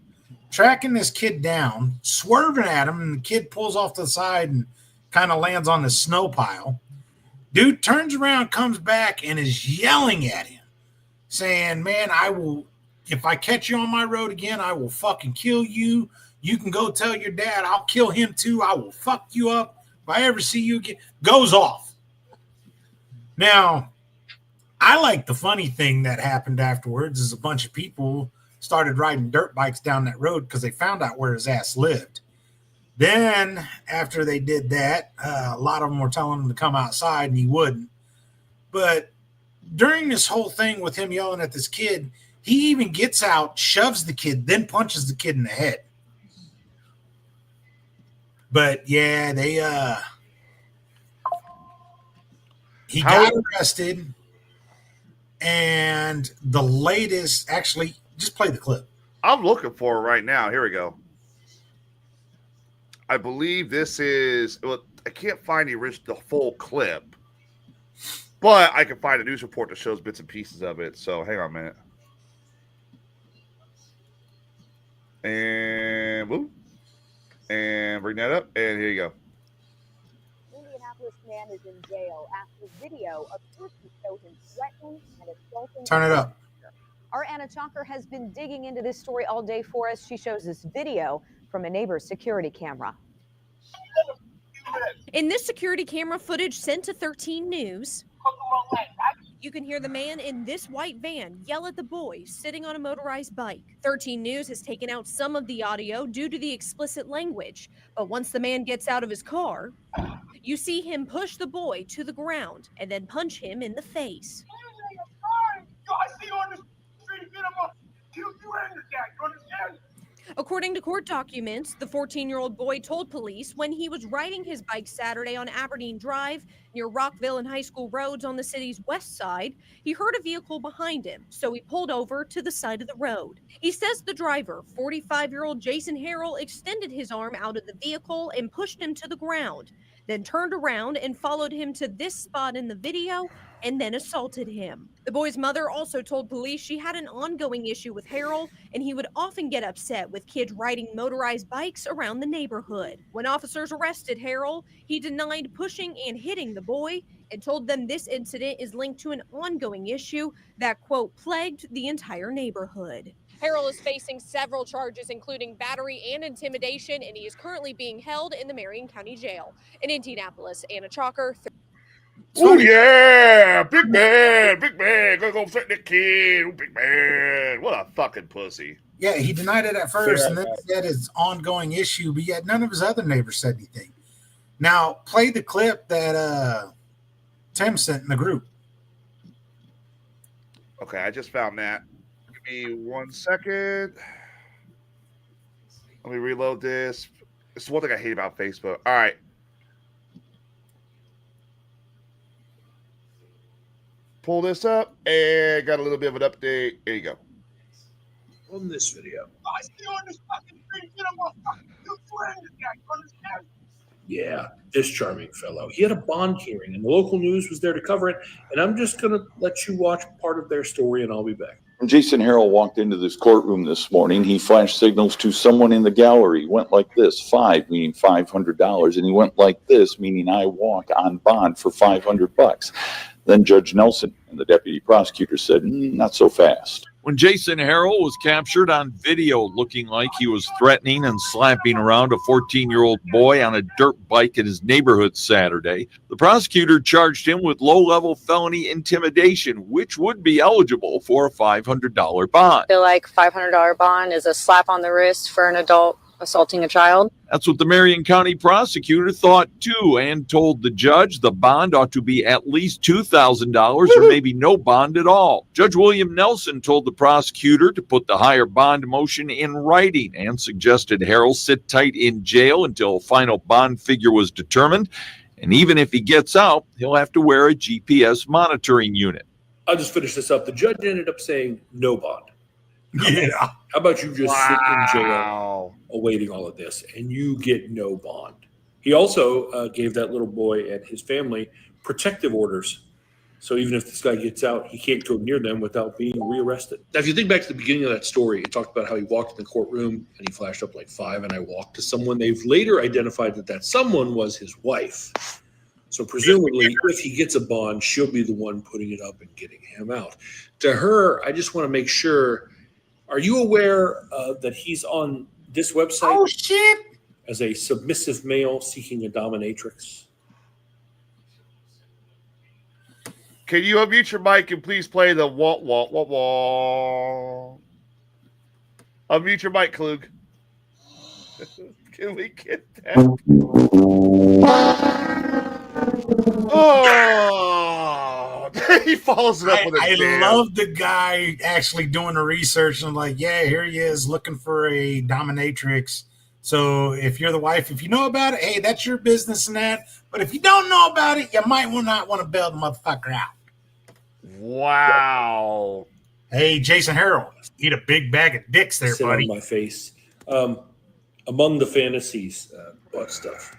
tracking this kid down, swerving at him, and the kid pulls off to the side and kind of lands on the snow pile. Dude turns around, comes back, and is yelling at him, saying, man, if I catch you on my road again, I will fucking kill you. You can go tell your dad, I'll kill him too. I will fuck you up. If I ever see you again, goes off. Now, I like the funny thing that happened afterwards is a bunch of people started riding dirt bikes down that road because they found out where his ass lived. Then, after they did that, a lot of them were telling him to come outside, and he wouldn't. But during this whole thing with him yelling at this kid, he even gets out, shoves the kid, then punches the kid in the head. But, yeah, he got arrested, and the latest, actually, just play the clip. I'm looking for it right now. Here we go. I believe this is, well, I can't find the full clip, but I can find a news report that shows bits and pieces of it. So hang on a minute. And whoop. And bring that up. And here you go. Indianapolis man is in jail after video appears to show him threatening and assaulting. Turn it up. Our Anna Chalker has been digging into this story all day for us. She shows this video from a neighbor's security camera. In this security camera footage sent to 13 News, you can hear the man in this white van yell at the boy sitting on a motorized bike. 13 News has taken out some of the audio due to the explicit language, but once the man gets out of his car, you see him push the boy to the ground and then punch him in the face. According to court documents, the 14-year-old boy told police when he was riding his bike Saturday on Aberdeen Drive near Rockville and High School roads on the city's west side, he heard a vehicle behind him, so he pulled over to the side of the road. He says the driver, 45-year-old Jason Harrell, extended his arm out of the vehicle and pushed him to the ground, then turned around and followed him to this spot in the video and then assaulted him. The boy's mother also told police she had an ongoing issue with Harrell, and he would often get upset with kids riding motorized bikes around the neighborhood. When officers arrested Harrell, he denied pushing and hitting the boy and told them this incident is linked to an ongoing issue that, quote, plagued the entire neighborhood. Harrell is facing several charges, including battery and intimidation, and he is currently being held in the Marion County Jail. In Indianapolis, Anna Chalker. Oh yeah, big man, gonna go threaten the kid. Oh, big man, what a fucking pussy. Yeah, he denied it at first, and then said it's ongoing issue, but yet none of his other neighbors said anything. Now, play the clip that Tim sent in the group. Okay, I just found that. Give me 1 second. Let me reload this. This is one thing I hate about Facebook. All right. Pull this up and got a little bit of an update. There you go. On this video. I see on this fucking street, get him off. You friend this guy, you understand? Yeah, this charming fellow. He had a bond hearing, and the local news was there to cover it. And I'm just going to let you watch part of their story, and I'll be back. When Jason Harrell walked into this courtroom this morning, he flashed signals to someone in the gallery. He went like this, 5, meaning $500. And he went like this, meaning I walk on bond for $500. Then Judge Nelson and the deputy prosecutor said, not so fast. When Jason Harrell was captured on video looking like he was threatening and slapping around a 14-year-old boy on a dirt bike in his neighborhood Saturday, the prosecutor charged him with low-level felony intimidation, which would be eligible for a $500 bond. I feel like $500 bond is a slap on the wrist for an adult assaulting a child. That's what the Marion County prosecutor thought too, and told the judge the bond ought to be at least $2,000 or maybe no bond at all. Judge William Nelson told the prosecutor to put the higher bond motion in writing and suggested Harrell sit tight in jail until a final bond figure was determined. And even if he gets out, he'll have to wear a GPS monitoring unit. I'll just finish this up. The judge ended up saying no bond. Yeah. How about you just sit in jail awaiting all of this and you get no bond? He also gave that little boy and his family protective orders. So even if this guy gets out, he can't go near them without being rearrested. Now, if you think back to the beginning of that story, it talked about how he walked in the courtroom and he flashed up like 5 and I walked to someone. They've later identified that someone was his wife. So presumably, if he gets a bond, she'll be the one putting it up and getting him out. To her, I just want to make sure, are you aware that he's on this website? Oh, shit. As a submissive male seeking a dominatrix? Can you unmute your mic and please play the wah, wah, wah, wah? Unmute your mic, Klug. Can we get that? Oh, he follows it up with a I jam. love the guy actually doing the research and like, yeah, here he is looking for a dominatrix. So if you're the wife, if you know about it, hey, that's your business and that. But if you don't know about it, you might not want to bail the motherfucker out. Wow. Hey, Jason Harrell, eat a big bag of dicks there, Sit buddy. on my face. Among the fantasies, butt stuff.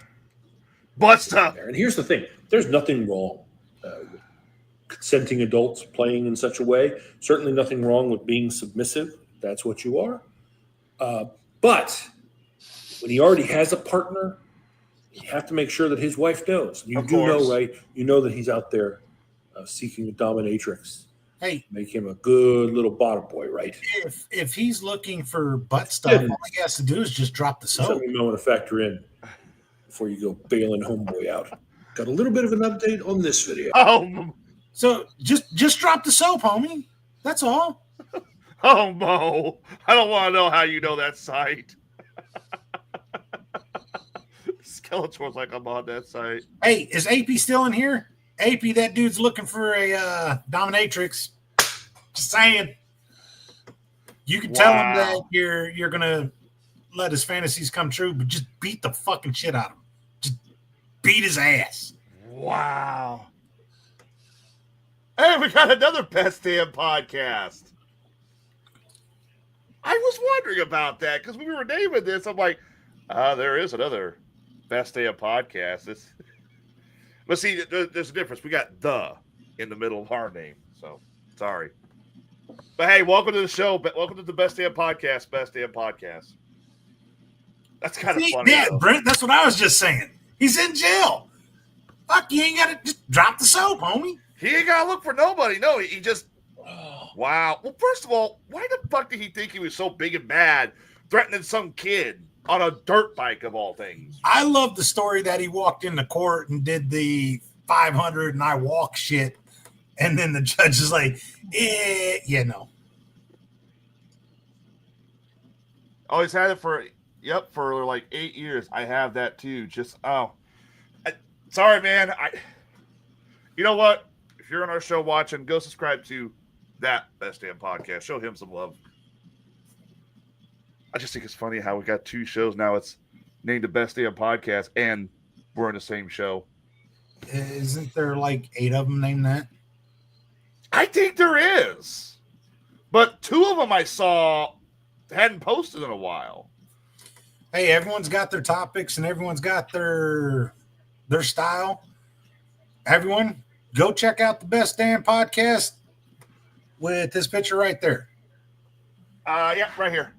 Butt stuff. And here's the thing. There's nothing wrong with consenting adults playing in such a way. Certainly nothing wrong with being submissive. That's what you are. But when he already has a partner, you have to make sure that his wife knows. You do know, right? You know that he's out there seeking a dominatrix. Hey, make him a good little bottom boy, right? If he's looking for butt stuff, all he has to do is just drop the soap. Something you want to factor in before you go bailing homeboy out. Got a little bit of an update on this video. Oh, so just drop the soap, homie. That's all. Oh, Mo, I don't want to know how you know that site. Skeletor's like, I'm on that site. Hey, is AP still in here? AP, that dude's looking for a dominatrix. Just saying. You can tell him that you're gonna let his fantasies come true, but just beat the fucking shit out of him. Just beat his ass. Wow. Hey, we got another Best Damn Podcast. I was wondering about that because we were naming this. I'm like, there is another Best Damn Podcast. But see, there's a difference. We got the in the middle of our name. So, sorry. But hey, welcome to the show. Welcome to the Best Damn Podcast. Best Damn Podcast. That's kind of funny. Yeah, though. Brent, that's what I was just saying. He's in jail. Fuck, you ain't got to just drop the soap, homie. He ain't got to look for nobody. No, he just... Wow. Well, first of all, why the fuck did he think he was so big and bad threatening some kid on a dirt bike of all things? I love the story that he walked into court and did the 500 and I walk shit. And then the judge is like, yeah, no. Oh, he's had it for like 8 years. I have that too. Sorry, man. You know what? If you're on our show watching, go subscribe to that Best Damn Podcast. Show him some love. I just think it's funny how we got two shows now. It's named the Best Damn Podcast, and we're in the same show. Isn't there like 8 of them named that? I think there is. But 2 of them I saw hadn't posted in a while. Hey, everyone's got their topics and everyone's got their style. Everyone, go check out the Best Damn Podcast with this picture right there. Yeah, right here.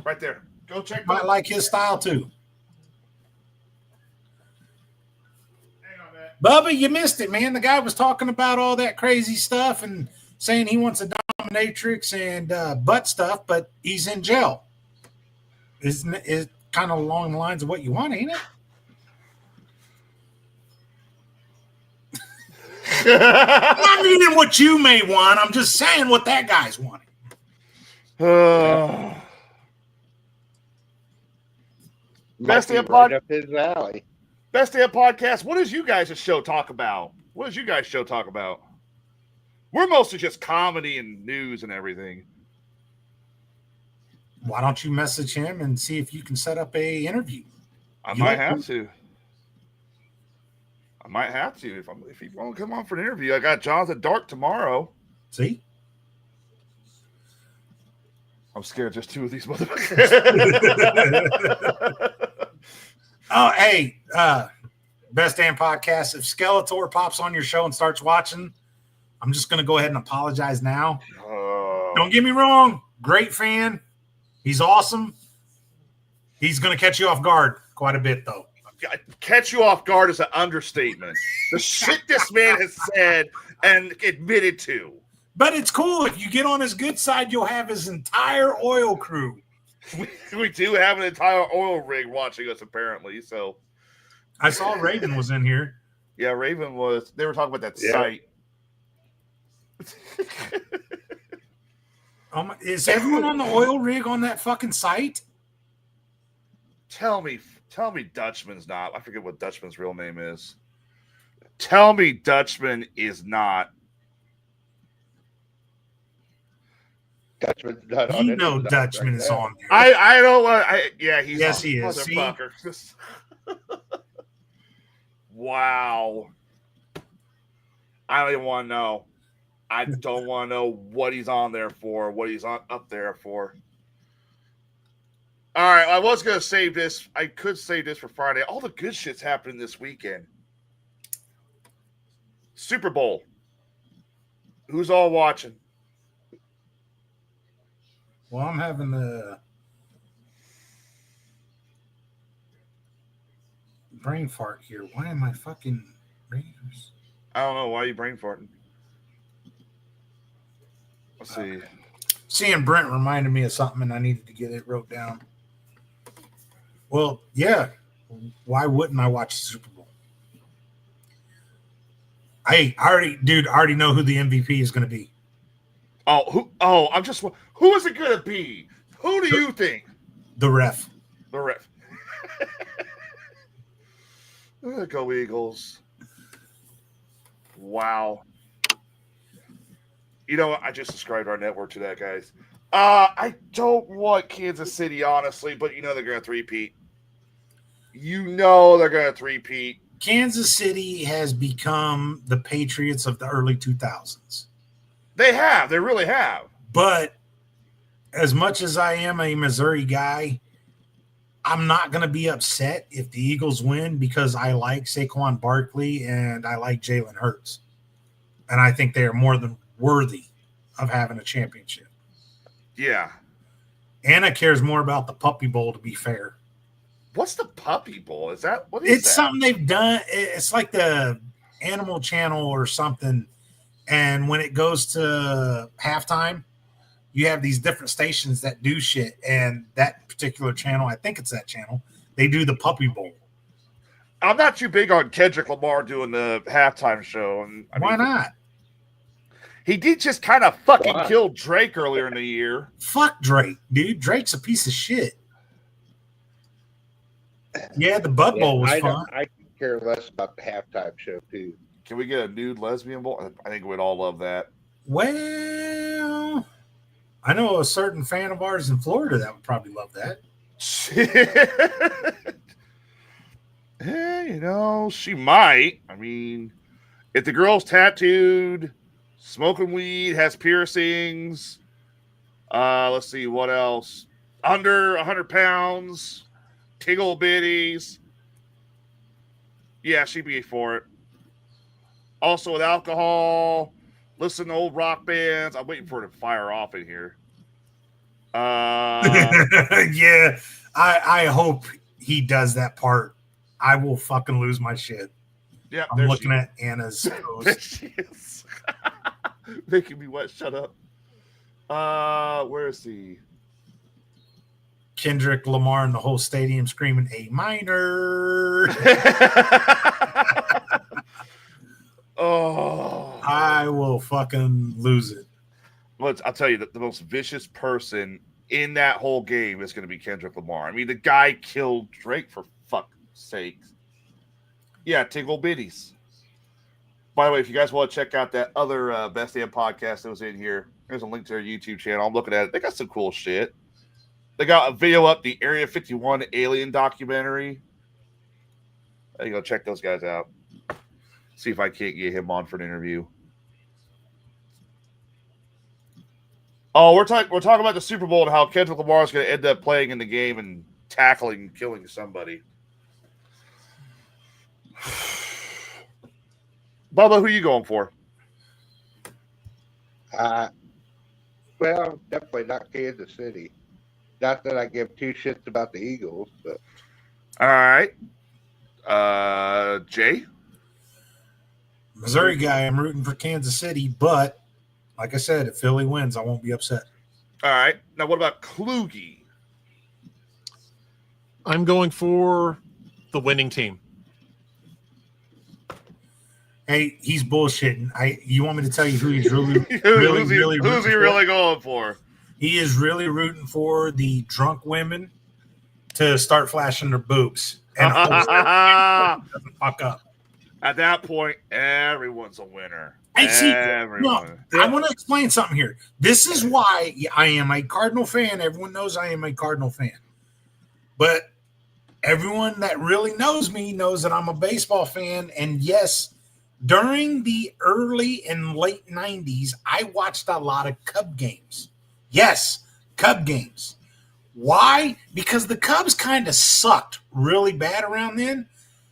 Right there. Go check. Might like his style too. Hang on, man. Bubba, you missed it, man. The guy was talking about all that crazy stuff and saying he wants a dominatrix and butt stuff, but he's in jail. Isn't it kind of along the lines of what you want, ain't it? Not meaning what you may want. I'm just saying what that guy's wanting. Best damn right up his alley. Best damn podcast. What does you guys' show talk about? What does you guys' show talk about? We're mostly just comedy and news and everything. Why don't you message him and see if you can set up a interview? I might have to. If he won't come on for an interview. I got Jonathan Dark tomorrow. See? I'm scared just two of these motherfuckers. Oh, hey, Best Damn Podcast. If Skeletor pops on your show and starts watching, I'm just going to go ahead and apologize now. Don't get me wrong. Great fan. He's awesome. He's going to catch you off guard quite a bit, though. Catch you off guard is an understatement. The shit this man has said and admitted to. But it's cool. If you get on his good side, you'll have his entire oil crew. We do have an entire oil rig watching us, apparently. So I saw Raven was in here. Yeah, Raven was. They were talking about that site. Is everyone on the oil rig on that fucking site? Tell me Dutchman's not. I forget what Dutchman's real name is. Tell me Dutchman is not. Dutchman's not on. You know Dutchman is on there. I don't want. Yeah, he's. Yes, on. he is. Motherfucker. Wow. I don't even want to know. I don't want to know what he's on there for. What he's up there for. All right, I was going to save this. I could save this for Friday. All the good shit's happening this weekend. Super Bowl. Who's all watching? Well, I'm having a brain fart here. Why am I fucking Raiders? I don't know. Why are you brain farting? Let's see. Seeing Brent reminded me of something, and I needed to get it wrote down. Well, yeah. Why wouldn't I watch the Super Bowl? I already know who the MVP is going to be. Who is it going to be? Who do you think? The ref. The ref. Go Eagles. Wow. You know what? I just subscribed our network to that, guys. I don't want Kansas City, honestly, but you know they're going to three-peat. Kansas City has become the Patriots of the early 2000s. They have. They really have. But as much as I am a Missouri guy, I'm not going to be upset if the Eagles win because I like Saquon Barkley and I like Jalen Hurts. And I think they are more than worthy of having a championship. Yeah. Anna cares more about the Puppy Bowl, to be fair. What's the Puppy Bowl? What is that? It's something they've done. It's like the Animal Channel or something. And when it goes to halftime, you have these different stations that do shit. And that particular channel, I think it's that channel, they do the Puppy Bowl. I'm not too big on Kendrick Lamar doing the halftime show. And why not? He did just kind of fucking kill Drake earlier in the year. Fuck Drake, dude. Drake's a piece of shit. Yeah, the Bud Bowl was fun. I care less about the halftime show, too. Can we get a nude lesbian bowl? I think we'd all love that. Well, I know a certain fan of ours in Florida that would probably love that. Hey, you know, she might. I mean, if the girl's tattooed, smoking weed, has piercings, let's see, what else? Under 100 pounds, tingle bitties. Yeah, she'd be for it. Also with alcohol, listen to old rock bands. I'm waiting for it to fire off in here. Yeah, I hope he does that part. I will fucking lose my shit. Yeah, I'm looking at Anna's post. There she is. Making me what? Shut up. Where is he? Kendrick Lamar and the whole stadium screaming A minor. Oh, I will fucking lose it. Well, I'll tell you that the most vicious person in that whole game is going to be Kendrick Lamar. I mean, the guy killed Drake for fuck's sake. Yeah, Tingle Bitties. By the way, if you guys want to check out that other Best Damn podcast that was in here, there's a link to their YouTube channel. I'm looking at it. They got some cool shit. They got a video up, the Area 51 alien documentary. There you go. Check those guys out. See if I can't get him on for an interview. Oh, we're talking about the Super Bowl and how Kendrick Lamar is going to end up playing in the game and tackling and killing somebody. Bubba, who are you going for? Well, definitely not Kansas City. Not that I give two shits about the Eagles, but all right. Jay? Missouri guy, I'm rooting for Kansas City, but like I said, if Philly wins, I won't be upset. All right. Now, what about Kluge? I'm going for the winning team. Hey, he's bullshitting. You want me to tell you who he's really, who's he really going for? He is really rooting for the drunk women to start flashing their boobs and doesn't fuck up. At that point, everyone's a winner. Hey, see, Everyone. no, I want to explain something here. This is why I am a Cardinal fan. Everyone knows I am a Cardinal fan. But everyone that really knows me knows that I'm a baseball fan. And yes, during the early and late 90s, I watched a lot of Cub games. Yes, Cub games. Why? Because the Cubs kind of sucked really bad around then.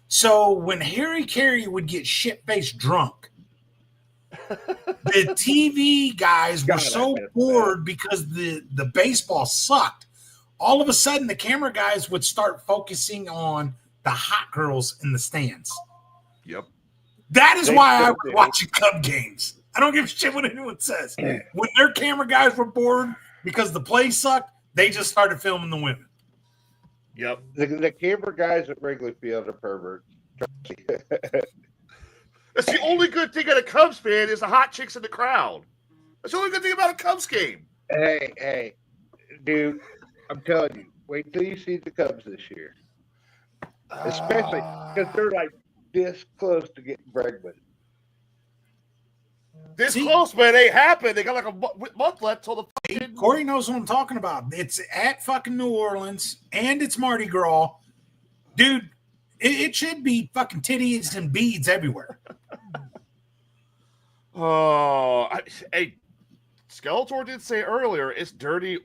So when Harry Carey would get shit-faced drunk, the TV guys were so bored because the baseball sucked. All of a sudden, the camera guys would start focusing on the hot girls in the stands. Yep. That is why I was watching Cub games. I don't give a shit what anyone says. When their camera guys were bored because the play sucked, they just started filming the women. Yep. The camera guys at Wrigley Field are perverts. That's the only good thing at a Cubs fan is the hot chicks in the crowd. That's the only good thing about a Cubs game. Hey, dude, I'm telling you, wait till you see the Cubs this year. Especially because they're like this close to getting Bregman. This close, man, ain't happened. They got like a month left till the fucking... Corey knows what I'm talking about. It's at fucking New Orleans, and it's Mardi Gras. Dude, it should be fucking titties and beads everywhere. Hey, Skeletor did say earlier it's dirty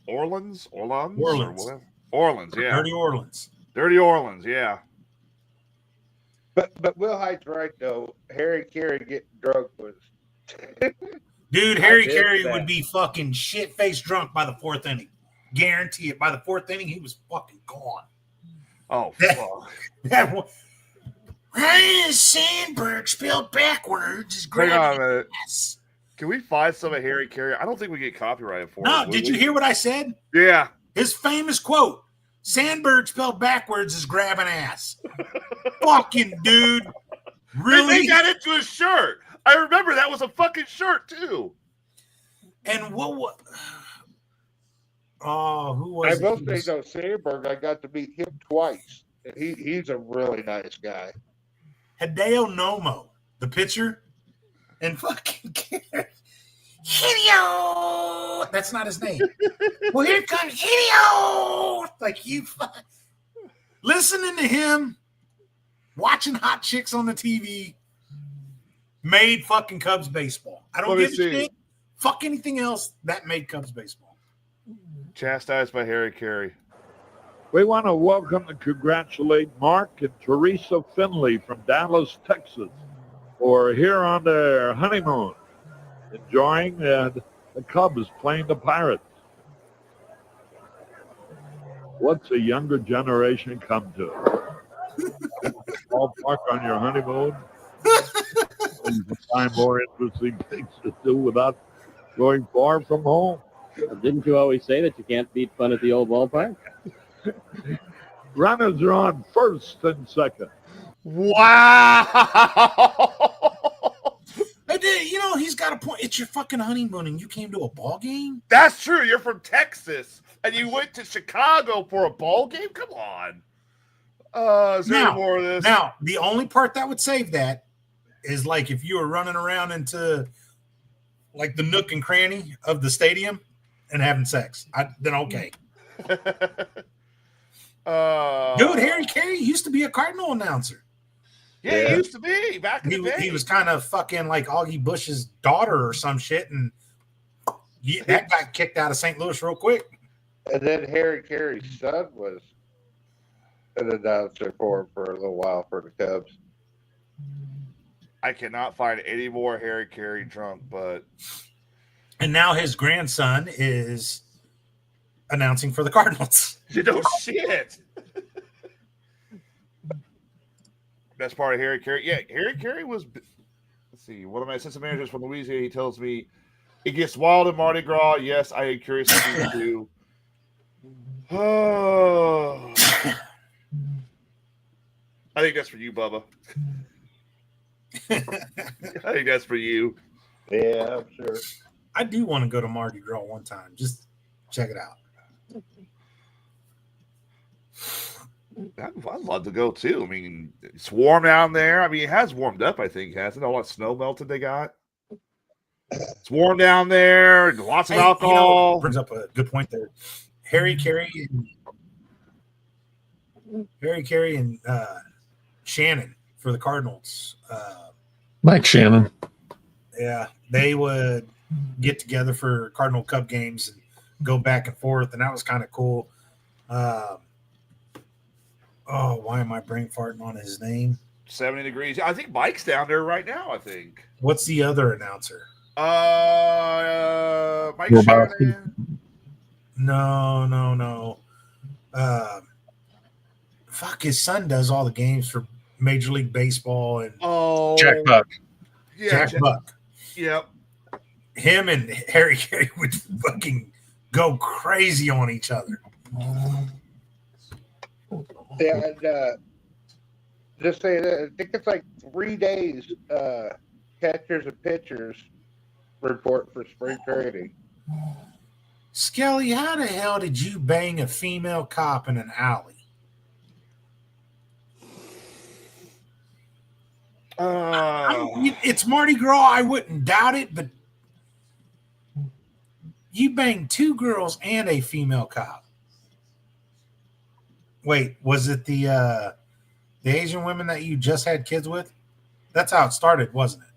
Orleans, yeah. Dirty Orleans. Dirty Orleans, yeah. But Will Hyde's right though. Harry Carey getting drunk was. Dude, Harry Carey would be fucking shit-faced drunk by the fourth inning. Guarantee it. By the fourth inning, he was fucking gone. Oh, fuck. That one. Ryan Sandberg spelled backwards is Hang on a grabbing minute. ass. Can we find some of Harry Carey? I don't think we get copyrighted for it. No, would did we? you hear what I said? Yeah. His famous quote, Sandberg spelled backwards is grabbing ass. Fucking dude. Really? They got into his shirt. I remember that was a fucking shirt, too. And what? Oh, who was I will say, though, Sandberg, I got to meet him twice. And he's a really nice guy. Hideo Nomo, the pitcher, and fucking Hideo. That's not his name. Well, here comes Hideo. Like you, listening to him, watching hot chicks on the TV, made fucking Cubs baseball. I don't give a shit. Fuck anything else. That made Cubs baseball. Chastised by Harry Carey. We want to welcome and congratulate Mark and Teresa Finley from Dallas, Texas, for here on their honeymoon. enjoying the Cubs playing the Pirates. What's a younger generation come to? Ballpark on your honeymoon? You can find more interesting things to do without going far from home. Didn't you always say that you can't beat fun at the old ballpark? Runners are on first and second. Wow. You know, he's got a point. It's your fucking honeymoon and you came to a ball game? That's true. You're from Texas and you went to Chicago for a ball game? Come on. Is there any more of this? Now, the only part that would save that is like if you were running around into like the nook and cranny of the stadium and having sex. Then okay. Dude, Harry Carey used to be a Cardinal announcer. Yeah, he used to be back in the day. He was kind of fucking like Augie Bush's daughter or some shit, and that got kicked out of St. Louis real quick. And then Harry Carey's son was an announcer for him for a little while for the Cubs. I cannot find any more Harry Carey drunk, but and now his grandson is announcing for the Cardinals. You know, shit. Best part of Harry Carey. Yeah, Harry Carey was, let's see, one of my assistant managers from Louisiana, he tells me it gets wild in Mardi Gras. Yes, I am curious to see too. Oh. I think that's for you, Bubba. I think that's for you. Yeah, I'm sure. I do want to go to Mardi Gras one time. Just check it out. I'd love to go too. I mean, it's warm down there. I mean, it has warmed up, I think, hasn't it? All that snow melted they got. It's warm down there, lots of alcohol. You know, brings up a good point there. Harry Carey and Shannon for the Cardinals. Mike Shannon. Yeah, they would get together for Cardinal Cub games and go back and forth, and that was kind of cool. Why am I brain farting on his name? 70 degrees. I think Mike's down there right now, I think. What's the other announcer? Mike Shannon. No. Fuck, his son does all the games for Major League Baseball and Jack Buck. Yeah, Jack Buck. Yep. Him and Harry Carey would fucking go crazy on each other. Yeah, and just say that I think it's like 3 days. Catchers and pitchers report for spring training. Skelly, how the hell did you bang a female cop in an alley? It's Mardi Gras. I wouldn't doubt it, but you banged 2 girls and a female cop. Wait, was it the Asian women that you just had kids with? That's how it started, wasn't it?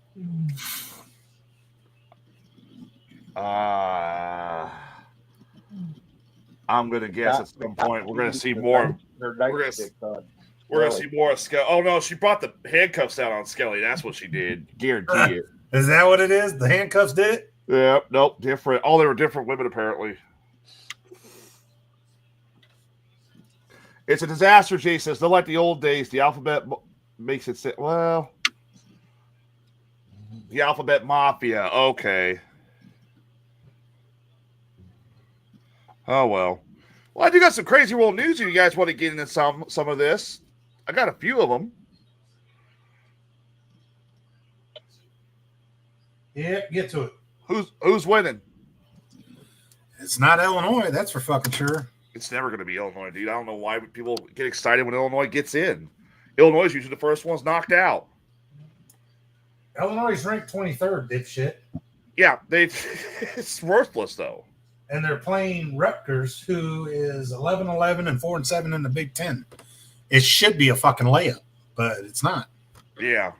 I'm gonna guess at some point we're gonna see more. We're gonna see more of Skelly. Oh no, she brought the handcuffs out on Skelly. That's what she did. Guarantee it. Is that what it is? The handcuffs did it? Yeah. Nope. Different. Oh, they were different women apparently. It's a disaster, Jay says. They're like the old days. The alphabet makes it say, well, the alphabet mafia. Okay. Oh, well. Well, I do got some crazy world news if you guys want to get into some of this. I got a few of them. Yeah, get to it. Who's winning? It's not Illinois, that's for fucking sure. It's never going to be Illinois, dude. I don't know why people get excited when Illinois gets in. Illinois is usually the first ones knocked out. Illinois is ranked 23rd, dipshit. Yeah, it's worthless, though. And they're playing Rutgers, who is 11-11 and 4-7 in the Big Ten. It should be a fucking layup, but it's not. Yeah.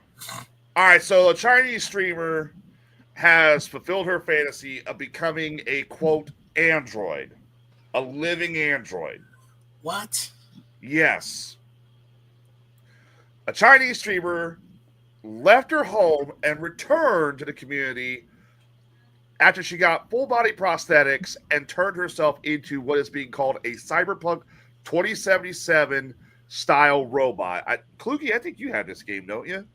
All right, so a Chinese streamer has fulfilled her fantasy of becoming a, quote, android. A living android. What? Yes. A Chinese streamer left her home and returned to the community after she got full body prosthetics and turned herself into what is being called a Cyberpunk 2077 style robot. Kluge, I think you had this game, don't you?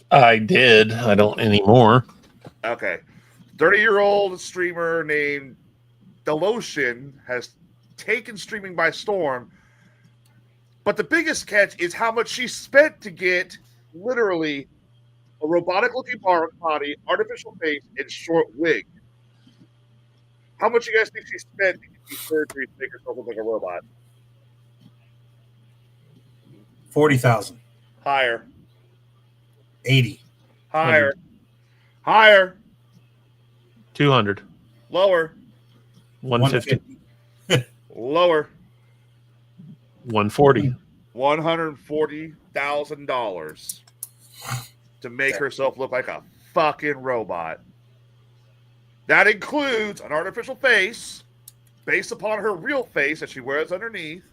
I did. I don't anymore. Okay. 30-year-old streamer named Delotion has taken streaming by storm. But the biggest catch is how much she spent to get literally a robotic-looking body, artificial face, and short wig. How much you guys think she spent to get these surgeries to make herself look like a robot? 40,000. Higher. 80. Higher. Higher. 200. Lower. 150. Lower. 140. $140,000 to make herself look like a fucking robot. That includes an artificial face based upon her real face that she wears underneath,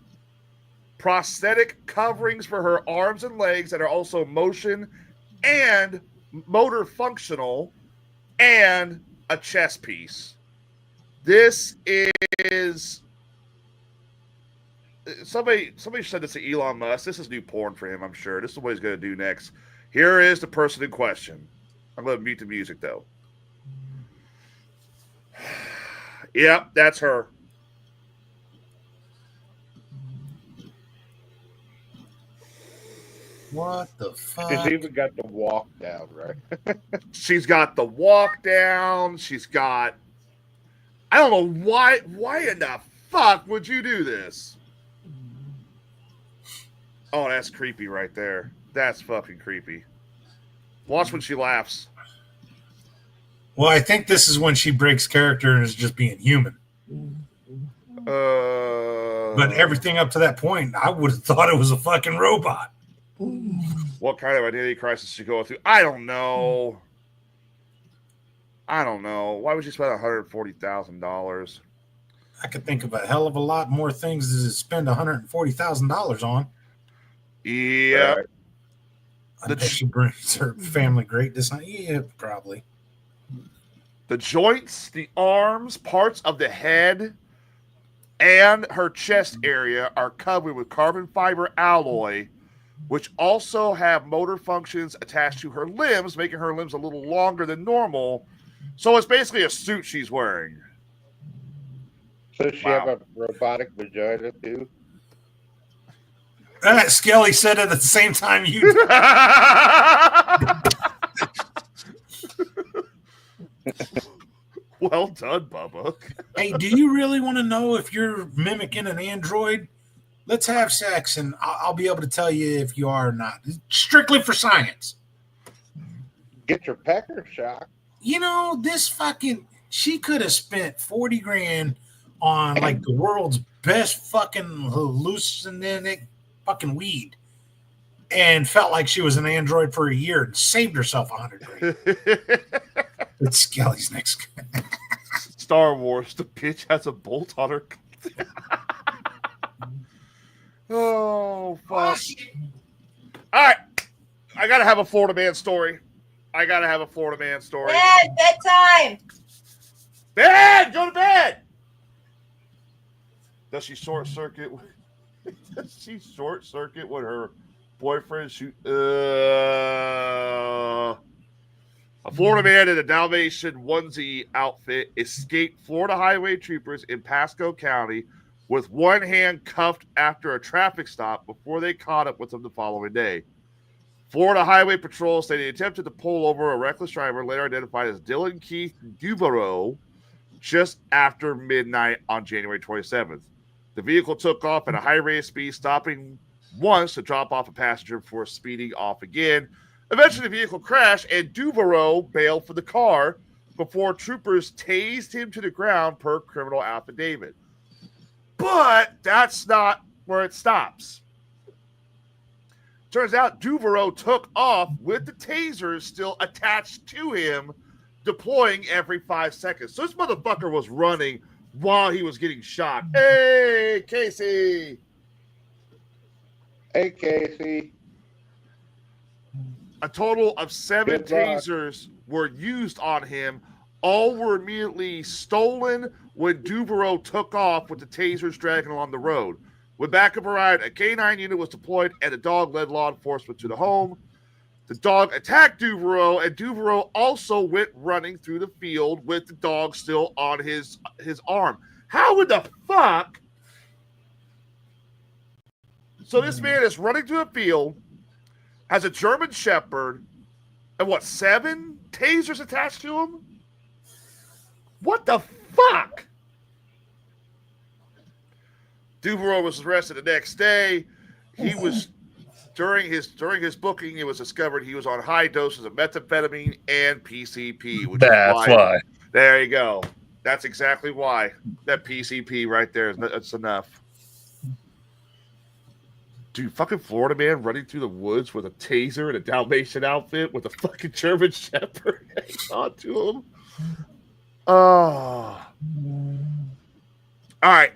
prosthetic coverings for her arms and legs that are also motion and motor functional, and a chest piece. This is somebody said this to Elon Musk. This is new porn for him, I'm sure. This is what he's going to do next. Here is the person in question. I'm going to mute the music, though. Yep, that's her. What the fuck? She's even got the walk down, right? She's got the walk down. She's got... I don't know why in the fuck would you do this? Oh, that's creepy right there. That's fucking creepy. Watch when she laughs. Well, I think this is when she breaks character and is just being human. But everything up to that point, I would have thought it was a fucking robot. What kind of identity crisis is she going through? I don't know. Why would you spend $140,000? I could think of a hell of a lot more things to spend $140,000 on. Yeah. I bet she brings her family great design. Yeah, probably. The joints, the arms, parts of the head, and her chest area are covered with carbon fiber alloy, which also have motor functions attached to her limbs, making her limbs a little longer than normal. So it's basically a suit she's wearing. So does she have a robotic vagina too? Skelly said it at the same time you. Well done, Bubba. Hey, do you really want to know if you're mimicking an android? Let's have sex, and I'll be able to tell you if you are or not. Strictly for science. Get your pecker shot. You know, she could have spent 40 grand on like the world's best fucking hallucinogenic fucking weed and felt like she was an android for a year and saved herself 100 grand. It's Skelly's next. Star Wars, the bitch has a bolt on her. Oh, fuck. All right. I got to have a Florida man story. Dad, bedtime. Bed! Go to bed! Does she short circuit? Does she short circuit when her boyfriend shoot? A Florida man in a Dalmatian onesie outfit escaped Florida highway troopers in Pasco County with one hand cuffed after a traffic stop before they caught up with him the following day. Florida Highway Patrol said he attempted to pull over a reckless driver, later identified as Dylan Keith Duvero, just after midnight on January 27th. The vehicle took off at a high rate of speed, stopping once to drop off a passenger before speeding off again. Eventually, the vehicle crashed, and Duvero bailed for the car before troopers tased him to the ground per criminal affidavit. But that's not where it stops. Turns out Duvero took off with the taser still attached to him, deploying every 5 seconds. So this motherfucker was running while he was getting shot. Hey, Casey. Hey, Casey. A total of 7 tasers were used on him, All were immediately stolen when Duvereau took off with the tasers dragging along the road. When backup arrived, a K9 unit was deployed and the dog led law enforcement to the home. The dog attacked Duvereau, and Duvereau also went running through the field with the dog still on his arm. How in the fuck? So this man is running through the field, has a German Shepherd, and what, 7 tasers attached to him? What the fuck? Duvereau was arrested the next day. He was during his booking, it was discovered he was on high doses of methamphetamine and PCP, which That's is why. There you go. That's exactly why. That PCP right there, that's enough. Dude, fucking Florida man running through the woods with a taser and a Dalmatian outfit with a fucking German Shepherd hanging onto him. Oh. All right.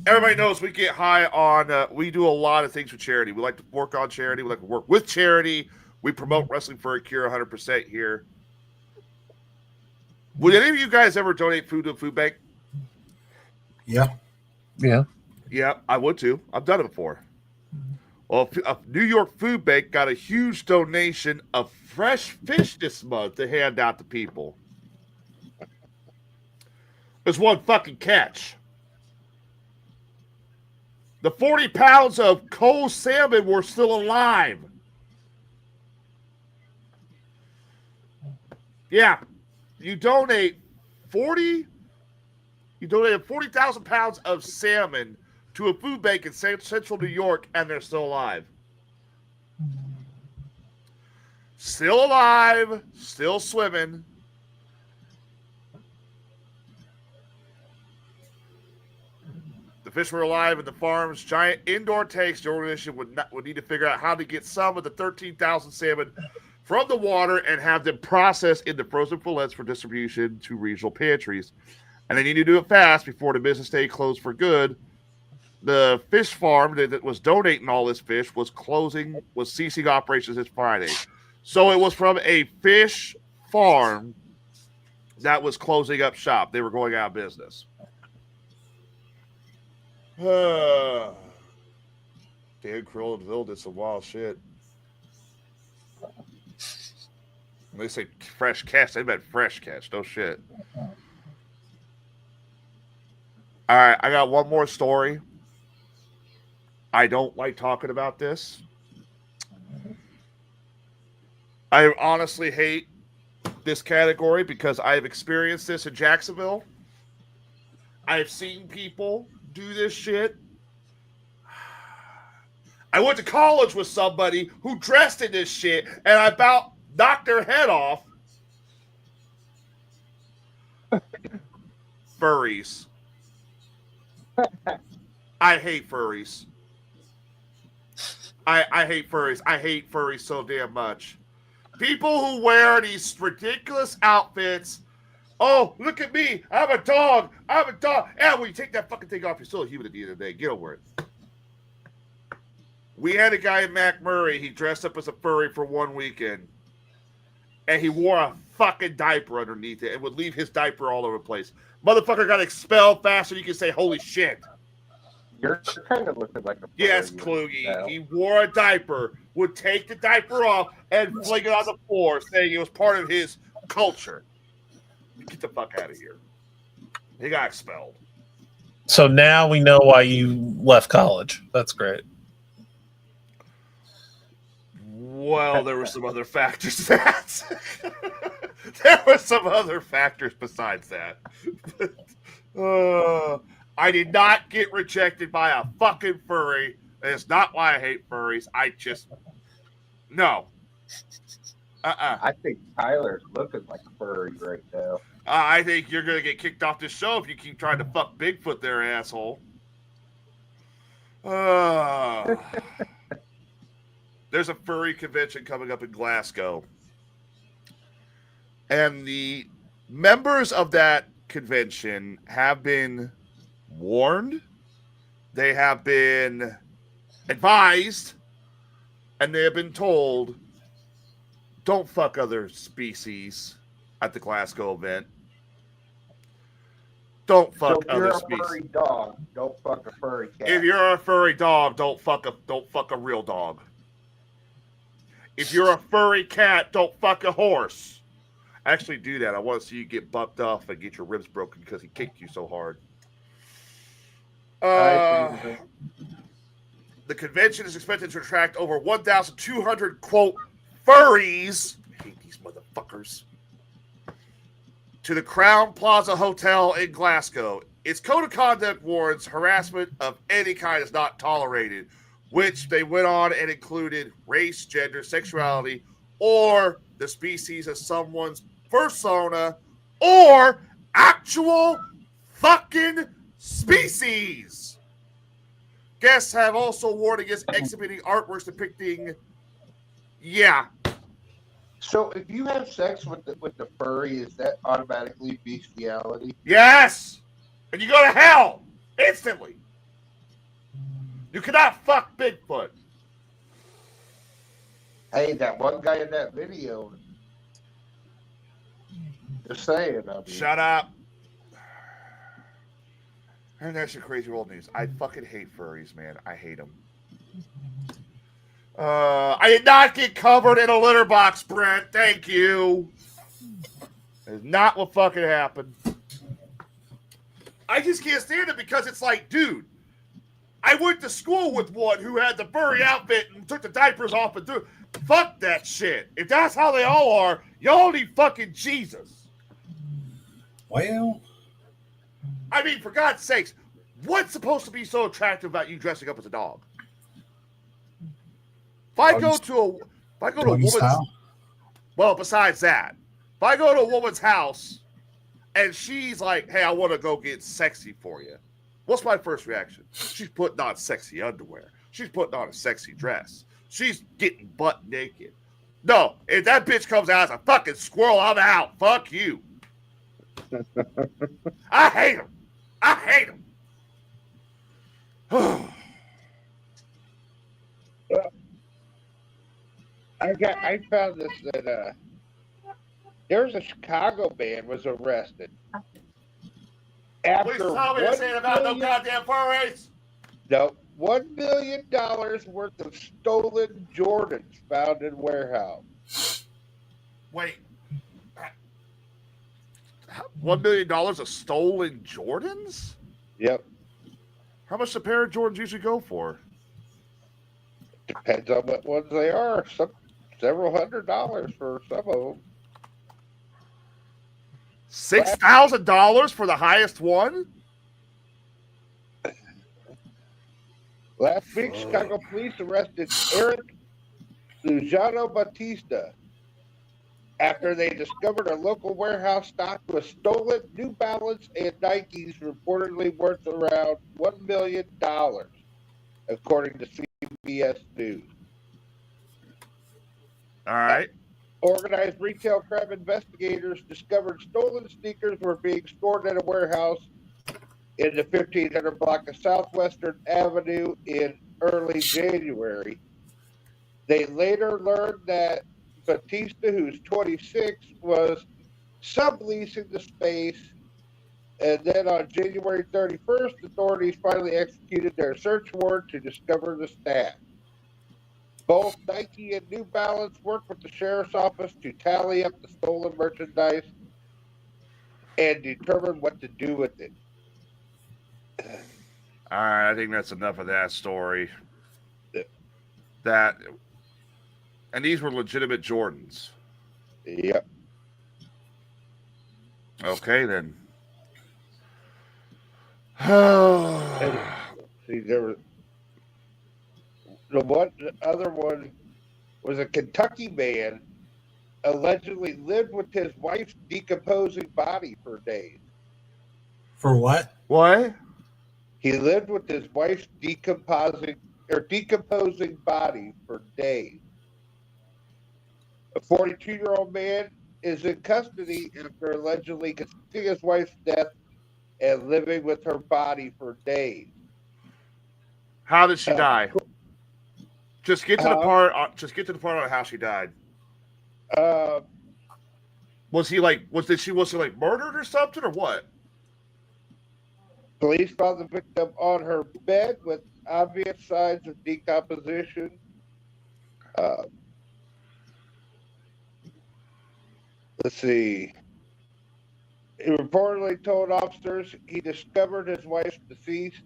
Everybody knows we get high on, we do a lot of things with charity. We like to work on charity. We like to work with charity. We promote Wrestling for a Cure 100% here. Would any of you guys ever donate food to a food bank? Yeah. Yeah. Yeah, I would too. I've done it before. Well, a New York food bank got a huge donation of fresh fish this month to hand out to people. There's one fucking catch. The 40 pounds of cold salmon were still alive. Yeah. You donated 40,000 pounds of salmon to a food bank in central New York, and they're still alive. Still alive, still swimming. The fish were alive in the farm's giant indoor tanks. The organization would need to figure out how to get some of the 13,000 salmon from the water and have them processed into frozen fillets for distribution to regional pantries. And they need to do it fast before the business day closed for good. The fish farm that was donating all this fish was ceasing operations this Friday. So it was from a fish farm that was closing up shop. They were going out of business. Dan Krill and Ville did some wild shit. When they say fresh catch, they meant fresh catch. No shit. All right, I got one more story. I don't like talking about this. I honestly hate this category because I've experienced this in Jacksonville. I've seen people do this shit. I went to college with somebody who dressed in this shit, and I about knocked their head off. Furries. I hate furries. I hate furries. I hate furries so damn much. People who wear these ridiculous outfits. Oh, look at me. I'm a dog. I'm a dog. Yeah, when you take that fucking thing off, you're still a human at the end of the day. Get over it. We had a guy in McMurray. He dressed up as a furry for one weekend. And he wore a fucking diaper underneath it and would leave his diaper all over the place. Motherfucker got expelled faster than you can say, holy shit. You're kind of looking like a Yes, Kluge. He wore a diaper, would take the diaper off and fling it on the floor, saying it was part of his culture. Get the fuck out of here. He got expelled. So now we know why you left college. That's great. Well, there were some other factors that there were some other factors besides that. I did not get rejected by a fucking furry. That's not why I hate furries. I just no. I think Tyler's looking like a furry right now. I think you're gonna get kicked off this show if you keep trying to fuck Bigfoot there, asshole. There's a furry convention coming up in Glasgow. And the members of that convention have been warned. They have been advised. And they have been told, don't fuck other species. at the Glasgow event. Don't fuck So if you're other a species. furry dog, don't fuck a furry cat. If you're a furry dog, don't fuck a real dog. If you're a furry cat, don't fuck a horse. Actually, do that. I want to see you get bucked off and get your ribs broken because he kicked you so hard. The convention is expected to attract over 1,200 quote furries. I hate these motherfuckers. To the Crown Plaza Hotel in Glasgow. Its code of conduct warns harassment of any kind is not tolerated, which they went on and included race, gender, sexuality, or the species of someone's persona, or actual fucking species. Guests have also warned against exhibiting artworks depicting, So if you have sex with the furry, is that automatically bestiality? Yes! And you go to hell instantly. You cannot fuck Bigfoot. Hey, that one guy in that video. Just saying. I mean, Shut up. And that's your crazy world news. I fucking hate furries, man. I hate them. I did not get covered in a litter box, Brent. Thank you. That is not what fucking happened. I just can't stand it because it's like, dude, I went to school with one who had the furry outfit and took the diapers off and threw. Fuck that shit. If that's how they all are, y'all need fucking Jesus. Well, I mean, for God's sakes, what's supposed to be so attractive about you dressing up as a dog? If I go to a woman's, well, besides that, if I go to a woman's house and she's like, "Hey, I want to go get sexy for you," what's my first reaction? She's putting on sexy underwear. She's putting on a sexy dress. She's getting butt naked. No, if that bitch comes out as a fucking squirrel, I'm out. Fuck you. I hate him. I hate him. I found this that there was a Chicago man was arrested after Please tell me this ain't about no goddamn furries. No, $1 million worth of stolen Jordans found in warehouse. Wait. $1 million of stolen Jordans? Yep. How much a pair of Jordans usually go for? Depends on what ones they are. Several $100s for some of them. $6,000 for the highest one? Last week, Chicago police arrested Eric Lujano Batista after they discovered a local warehouse stocked with stolen New Balance and Nikes reportedly worth around $1 million, according to CBS News. All right. Organized retail crime investigators discovered stolen sneakers were being stored at a warehouse in the 1500 block of Southwestern Avenue in early January. They later learned that Batista, who's 26, was subleasing the space. And then on January 31st, authorities finally executed their search warrant to discover the stash. Both Nike and New Balance worked with the sheriff's office to tally up the stolen merchandise and determine what to do with it. All right, I think that's enough of that story. That, and these were legitimate Jordans. Yep. Okay, then. See, there was the other one was a Kentucky man allegedly lived with his wife's decomposing body for days. For what? What? He lived with his wife's decomposing body for days. A 42-year-old man is in custody after allegedly concealing his wife's death and living with her body for days. How did she die? Just get to the part. Just get to the part on how she died. Was she like murdered or something or what? Police found the victim on her bed with obvious signs of decomposition. Let's see. He reportedly told officers he discovered his wife's deceased,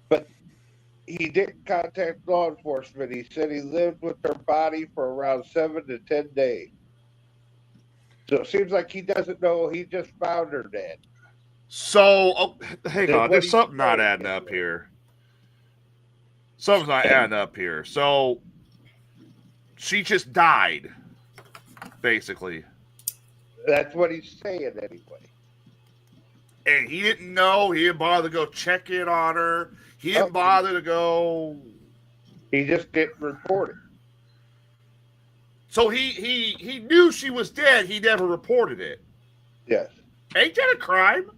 but he didn't contact law enforcement. He said he lived with her body for around 7 to 10 days. So it seems like he doesn't know. He just found her dead. So, hang on. There's something not adding up here. Something's not adding up here. So, she just died, basically. That's what he's saying anyway. And he didn't know. He didn't bother to go check in on her. He didn't bother to go. He just didn't report it. So he knew she was dead. He never reported it. Yes. Ain't that a crime?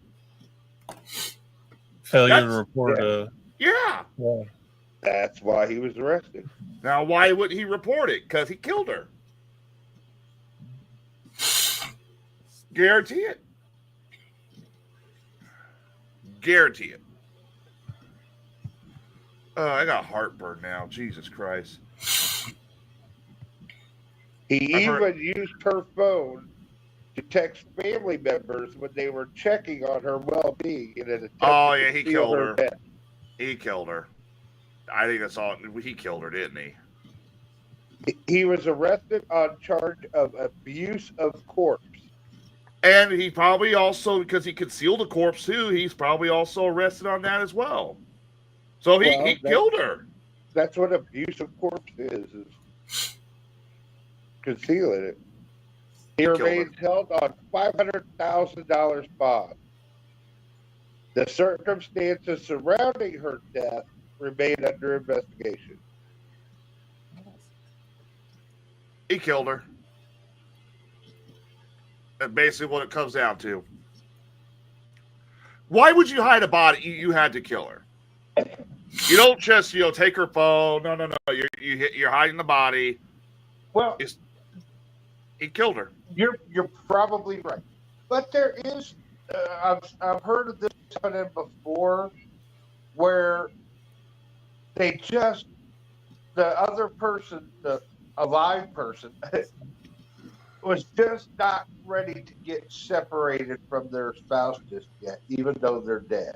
Failure to report Yeah. That's why he was arrested. Now, why wouldn't he report it? Because he killed her. Guarantee it. Guarantee it. I got heartburn now. Jesus Christ. He even used her phone to text family members when they were checking on her well-being in an attempt to he conceal killed her. death. He killed her. I think that's all. He killed her, didn't he? He was arrested on charge of abuse of corpse. And he probably also, because he concealed a corpse too, he's probably also arrested on that as well. So he killed her. That's what abuse of corpse is concealing it. He remains held on $500,000 bond. The circumstances surrounding her death remain under investigation. He killed her. That's basically what it comes down to. Why would you hide a body? You had to kill her. You don't just take her phone. No. You're hiding the body. Well, he killed her. You're probably right, but there is. I've heard of this happening before, where the other person, the alive person, was just not ready to get separated from their spouse just yet, even though they're dead.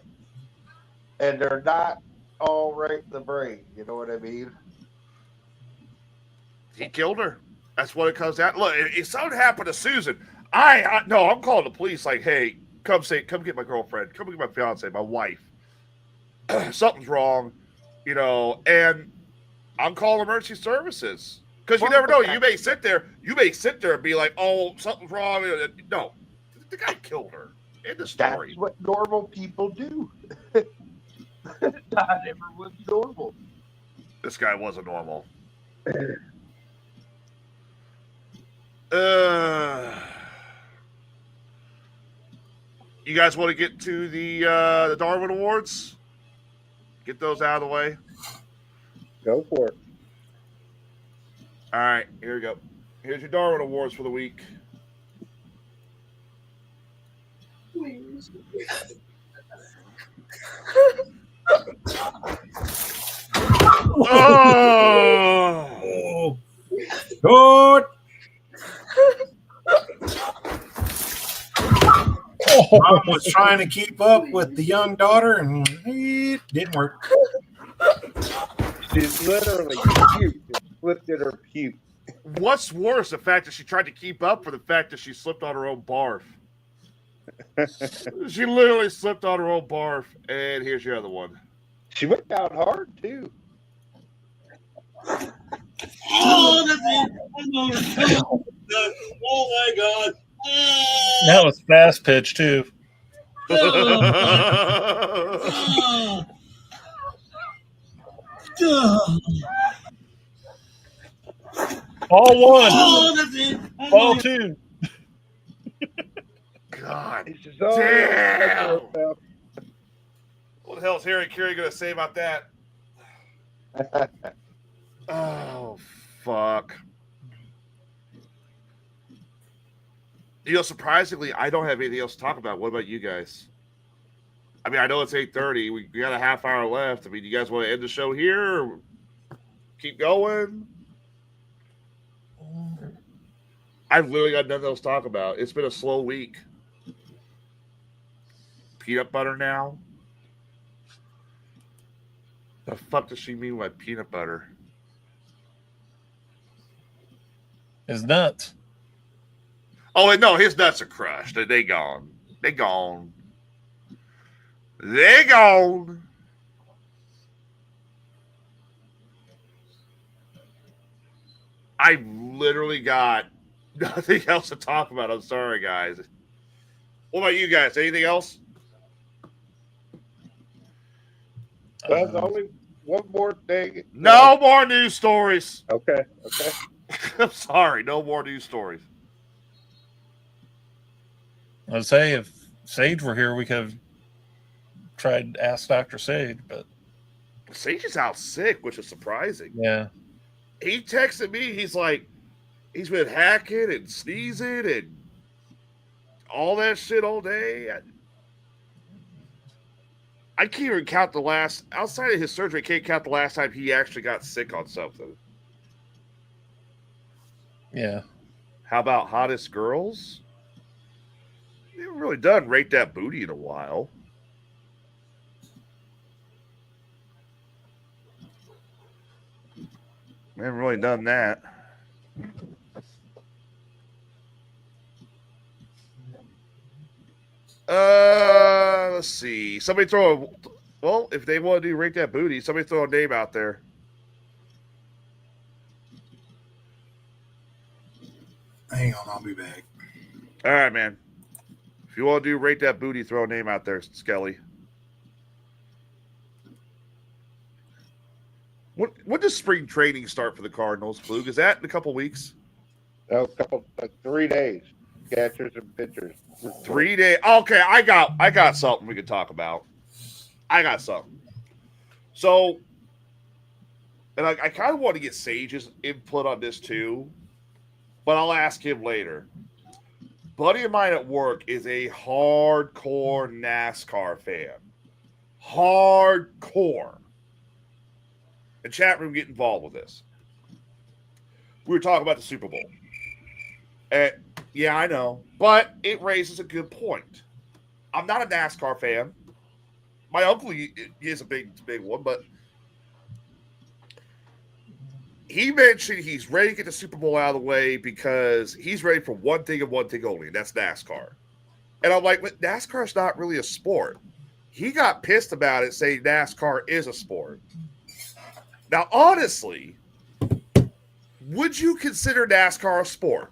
And they're not all right in the brain, you know what I mean? He killed her. That's what it comes down. Look, if something happened to Susan, I'm calling the police like, hey, come get my girlfriend, come get my fiance, my wife. Something's wrong, and I'm calling emergency services. Because you never know. You may sit there and be like, "Oh, something's wrong." No, the guy killed her. End of story. That's what normal people do. Not everyone's normal. This guy wasn't normal. You guys want to get to the Drwin Awards? Get those out of the way. Go for it. All right, here we go. Here's your Drwin Awards for the week. Please. Oh, good. Mom was trying to keep up with the young daughter, and it didn't work. She literally puked and slipped in her puke. What's worse, the fact that she tried to keep up, or the fact that she slipped on her own barf? She literally slipped on her own barf, and here's your other one. She went down hard too. Oh, that's it. Oh my God. That was fast pitch too. Ball one. Oh, that's it. Ball two. God damn. What the hell is Harry Carey going to say about that? Oh, fuck. Surprisingly, I don't have anything else to talk about. What about you guys? I mean, I know it's 8:30. We got a half hour left. I mean, you guys want to end the show here or keep going? I've literally got nothing else to talk about. It's been a slow week. Peanut butter now? The fuck does she mean by peanut butter? His nuts. Oh, wait, no, his nuts are crushed. They gone. They gone. They gone. I literally got nothing else to talk about. I'm sorry, guys. What about you guys? Anything else? That's only one more thing. No more news stories. Okay. I'm sorry. No more news stories. I'd say if Sage were here, we could have tried to ask Dr. Sage, but Sage is out sick, which is surprising. yeah. He texted me. He's like, he's been hacking and sneezing and all that shit all day. I can't even count the last, outside of his surgery, I can't count the last time he actually got sick on something. Yeah. How about hottest girls? We haven't really done Rate That Booty in a while. We haven't really done that. Let's see. Somebody throw a, well, if they want to do Rate That Booty, somebody throw a name out there. Hang on, I'll be back. All right, man. If you want to do Rate That Booty, throw a name out there, Skelly. When does spring training start for the Cardinals, Flug? Is that in a couple weeks? No, 3 days. Catchers and pitchers. 3 days. Okay, I got something we could talk about. I got something. So, and I kind of want to get Sage's input on this too, but I'll ask him later. Buddy of mine at work is a hardcore NASCAR fan. Hardcore. And chat room, get involved with this. We were talking about the Super Bowl. And yeah, I know. But it raises a good point. I'm not a NASCAR fan. My uncle is a big one, but he mentioned he's ready to get the Super Bowl out of the way because he's ready for one thing and one thing only, and that's NASCAR. And I'm like, but NASCAR's not really a sport. He got pissed about it, saying NASCAR is a sport. Now, honestly, would you consider NASCAR a sport?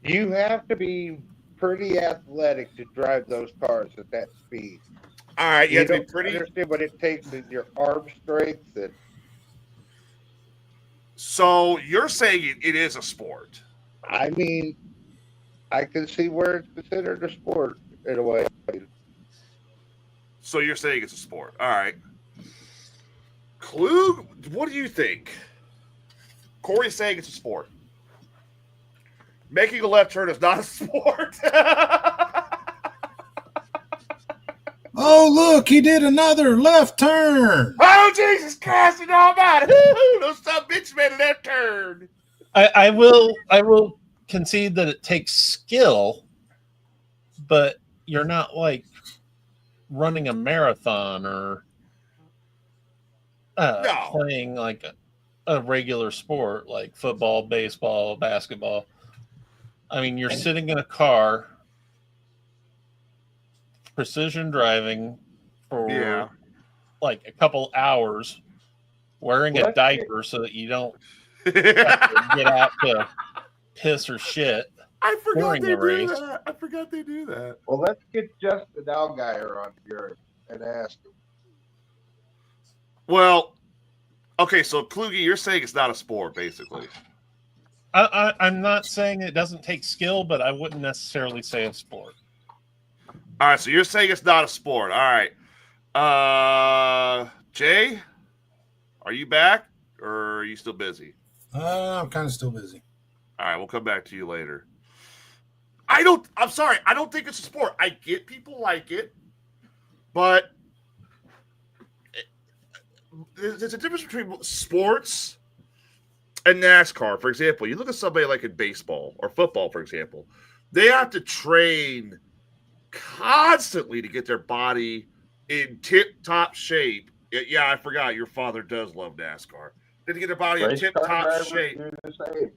You have to be pretty athletic to drive those cars at that speed. All right, you have to be don't pretty. understand what it takes in your arm strength. And So you're saying it is a sport? I mean, I can see where it's considered a sport in a way. So you're saying it's a sport? All right. Klug, what do you think? Corey's saying it's a sport. Making a left turn is not a sport. Oh, look, he did another left turn. Oh, Jesus Christ, and all about it. Those some bitch made a left turn. I will concede that it takes skill, but you're not like running a marathon or playing like a regular sport like football, baseball, basketball. I mean, you're sitting in a car, precision driving for like a couple hours, wearing a diaper so that you don't have to get out to piss or shit. I forgot they the race. do that. I forgot they do that. Well, let's get Justin Allgaier on here and ask him. Well, okay, so Kluge, you're saying it's not a sport, basically. I'm not saying it doesn't take skill, but I wouldn't necessarily say a sport. All right, so you're saying it's not a sport. All right. Jay, are you back or are you still busy? I'm kind of still busy. All right, we'll come back to you later. I'm sorry. I don't think it's a sport. I get people like it, but there's a difference between sports and NASCAR. For example, you look at somebody like in baseball or football, for example, they have to train constantly to get their body in tip-top shape. Yeah, I forgot your father does love NASCAR. They get their body in Race car tip-top drivers shape. do the same.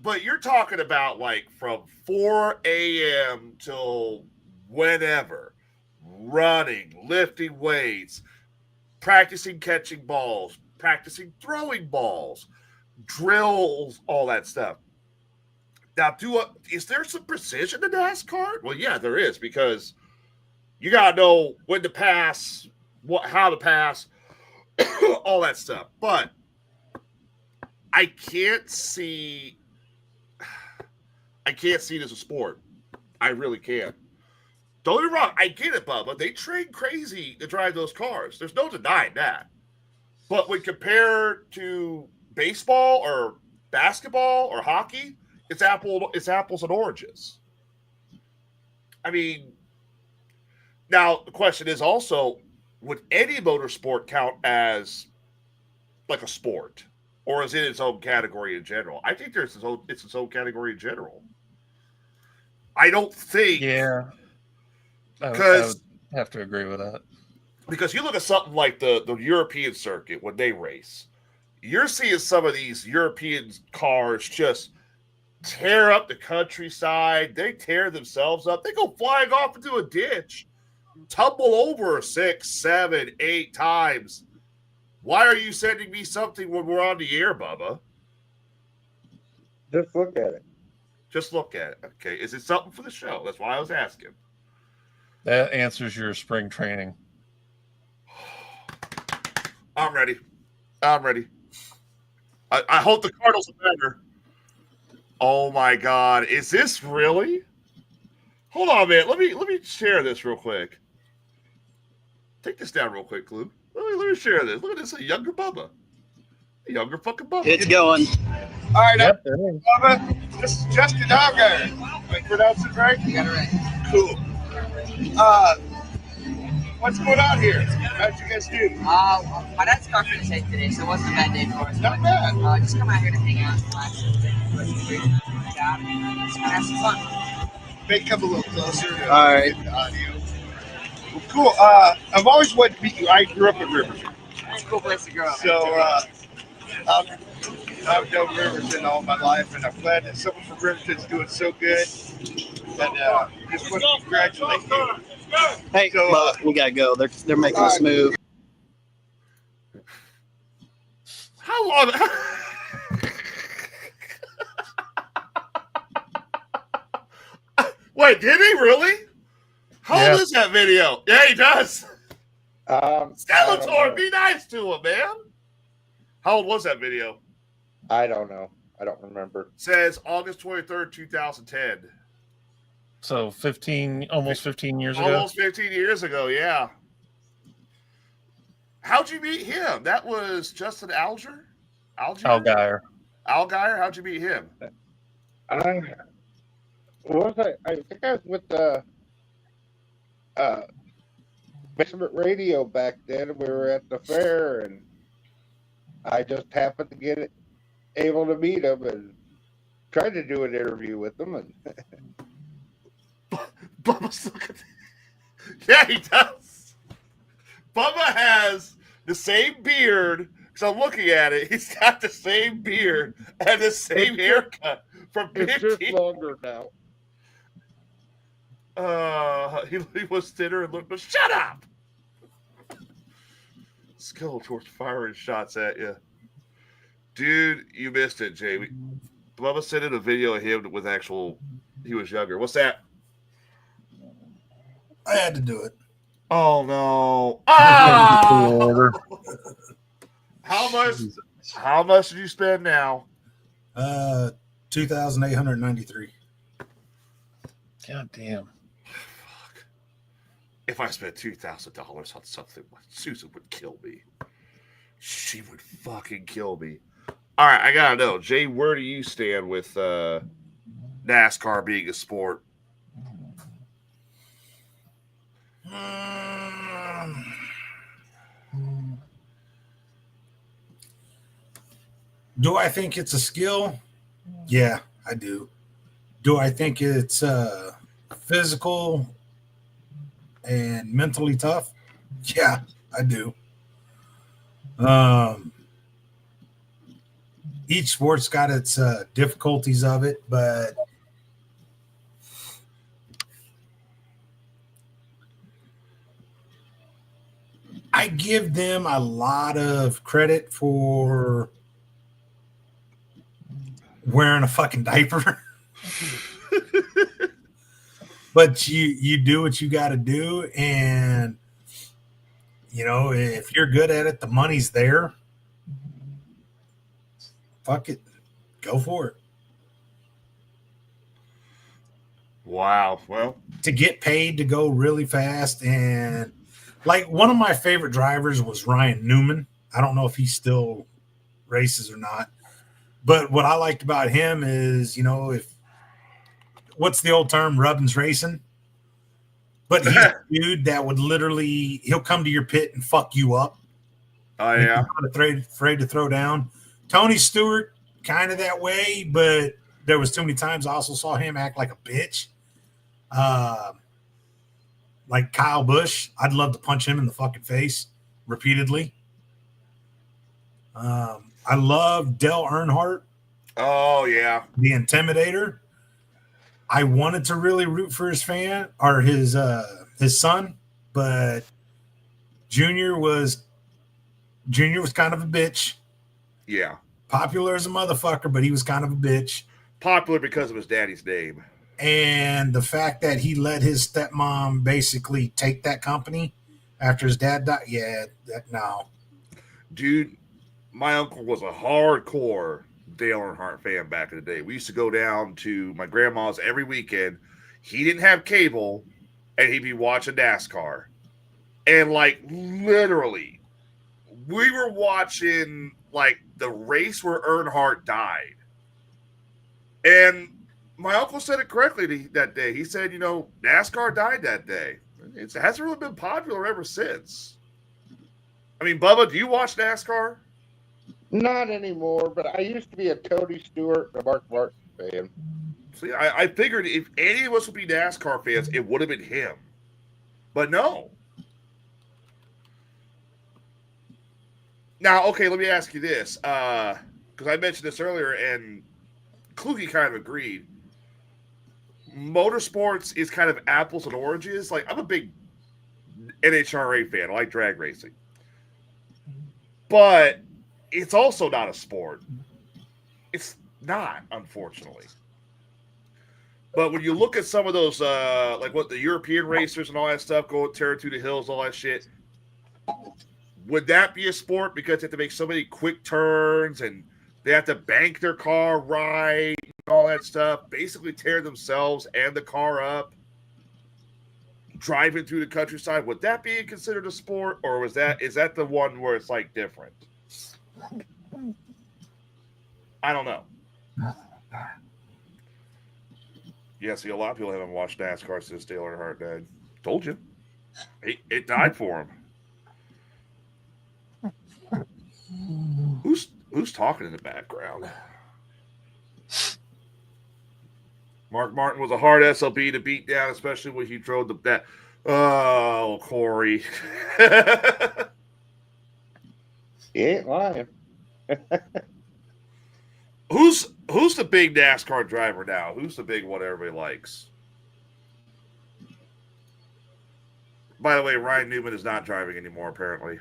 But you're talking about like from 4 a.m. till whenever, running, lifting weights, practicing catching balls, practicing throwing balls, drills, all that stuff. Now, is there some precision to NASCAR? Well, yeah, there is, because you gotta know when to pass, how to pass, all that stuff. But I can't see it as a sport. I really can't. Don't get me wrong, I get it, Bubba. They train crazy to drive those cars. There's no denying that. But when compared to baseball or basketball or hockey, it's apples and oranges. I mean, now the question is also, would any motorsport count as like a sport, or is it its own category in general? I think it's its own category in general. I don't think. Yeah, I would have to agree with that. Because you look at something like the European circuit when they race, you're seeing some of these European cars just tear up the countryside. They tear themselves up. They go flying off into a ditch, tumble over 6, 7, 8 times. Why are you sending me something when we're on the air, Bubba? Just look at it. Just look at it. Okay. Is it something for the show? That's why I was asking. That answers your spring training. I'm ready. I hope the Cardinals are better. Oh my God. Is this really? Hold on, man. Let me share this real quick. Take this down real quick, Lou. Let me share this. Look at this. A younger Bubba. A younger fucking Bubba. It's going. All right, Yep. Bubba, this is Justin Allgaier. Am I pronouncing it right? You got it right. Cool. What's going on here? How'd you guys do? My dad's car finished today, so it wasn't a bad day for us. Not bad. Just come out here to hang out and relax and just kind of have some fun. May come a little closer. All right. Get the audio. Well, cool. I've always wanted to meet you. I grew up in Riverton. It's a cool place to grow up. So I've known Riverton all my life, and I'm glad that someone from Riverton's doing so good. And just want to congratulate you. Hey, so, we gotta go. They're making us move. How long? Wait, did he really? How old is that video? Yeah, he does. Skeletor, be nice to him, man. How old was that video? I don't know. I don't remember. Says August 23rd, 2010. So almost 15 years ago. Almost 15 years ago, yeah. How'd you meet him? That was Justin Allgaier? Allgaier. Allgaier? How'd you meet him? What was I think I was with the Basement Radio back then. We were at the fair, and I just happened to get able to meet him and tried to do an interview with him. And Bubba's looking. Yeah, he does. Bubba has the same beard. Because I'm looking at it, he's got the same beard and the same haircut from 15. It's just longer now. He was thinner and looked. But shut up! Skeletor's firing shots at you, dude. You missed it, Jay. Bubba sent in a video of him with he was younger. What's that? I had to do it. Oh no! Ah! How much did you spend now? $2,893. God damn. Fuck. If I spent $2,000 on something, Susan would kill me. She would fucking kill me. All right, I gotta know, Jay, where do you stand with NASCAR being a sport? Do I think it's a skill? Yeah, I do. Do I think it's physical and mentally tough? Yeah, I do. Each sport's got its difficulties of it, but I give them a lot of credit for wearing a fucking diaper. But you do what you got to do, and you know, if you're good at it, the money's there. Fuck it, go for it. Wow. Well, to get paid to go really fast, and like one of my favorite drivers was Ryan Newman. I don't know if he still races or not, but what I liked about him is, you know, if what's the old term, rubbing's racing. But he's a dude that would literally, he'll come to your pit and fuck you up. Oh, yeah. He's not afraid to throw down. Tony Stewart, kind of that way, but there was too many times I also saw him act like a bitch. Like Kyle Busch, I'd love to punch him in the fucking face repeatedly. I love Dale Earnhardt. Oh, yeah. The Intimidator. I wanted to really root for his fan or his son, but Junior was kind of a bitch. Yeah. Popular as a motherfucker, but he was kind of a bitch. Popular because of his daddy's name. And the fact that he let his stepmom basically take that company after his dad died. Yeah, no. Dude, my uncle was a hardcore Dale Earnhardt fan back in the day. We used to go down to my grandma's every weekend. He didn't have cable, and he'd be watching NASCAR. And, like, literally, we were watching, like, the race where Earnhardt died. And my uncle said it correctly that day. He said, you know, NASCAR died that day. It hasn't really been popular ever since. I mean, Bubba, do you watch NASCAR? Not anymore, but I used to be a Tony Stewart and a Mark Martin fan. See, I figured if any of us would be NASCAR fans, it would have been him. But no. Now, okay, let me ask you this. Because I mentioned this earlier, and Kluge kind of agreed. Motorsports is kind of apples and oranges. Like, I'm a big NHRA fan. I like drag racing. But it's also not a sport. It's not, unfortunately. But when you look at some of those, like what the European racers and all that stuff, go tearing through the hills, all that shit, would that be a sport because they have to make so many quick turns and they have to bank their car right and all that stuff, basically tear themselves and the car up, driving through the countryside? Would that be considered a sport, or is that the one where it's like different? I don't know. Yeah, see, a lot of people haven't watched NASCAR since Dale Earnhardt died. Told you. It died for him. Who's talking in the background? Mark Martin was a hard SLB to beat down, especially when he drove that. Oh, Corey. He ain't lying. Who's the big NASCAR driver now? Who's the big one everybody likes? By the way, Ryan Newman is not driving anymore, apparently.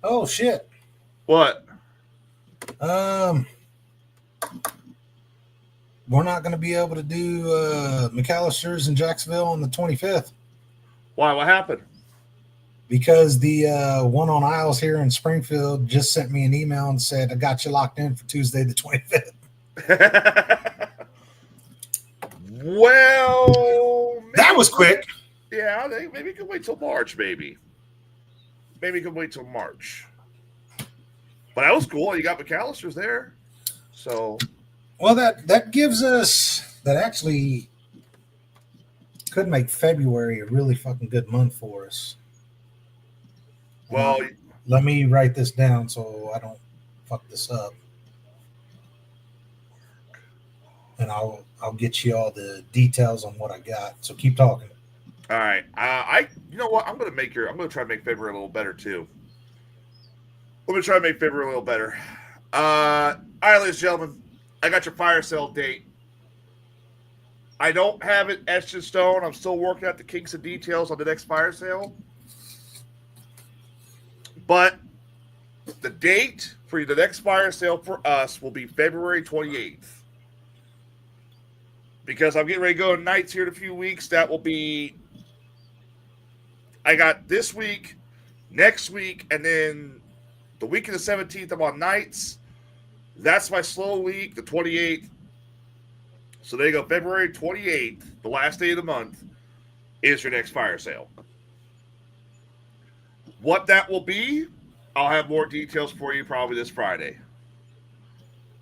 Oh shit. What? We're not going to be able to do McAllister's in Jacksonville on the 25th. Why? What happened? Because the one on Isles here in Springfield just sent me an email and said, I got you locked in for Tuesday the 25th. Well, that was quick. Yeah, maybe you can wait till March, maybe. Maybe you can wait till March. But that was cool. You got McAllister's there. So. Well, that gives us that actually could make February a really fucking good month for us. Well, let me write this down so I don't fuck this up, and I'll get you all the details on what I got. So keep talking. All right, you know what? I'm gonna try to make February a little better too. I'm gonna try to make February a little better. All right, ladies and gentlemen, I got your fire sale date. I don't have it etched in stone. I'm still working out the kinks and details on the next fire sale. But the date for the next fire sale for us will be February 28th. Because I'm getting ready to go to nights here in a few weeks. That will be, I got this week, next week, and then the week of the 17th, I'm on nights. That's my slow week, the 28th. So there you go. February 28th, the last day of the month, is your next fire sale. What that will be, I'll have more details for you probably this Friday.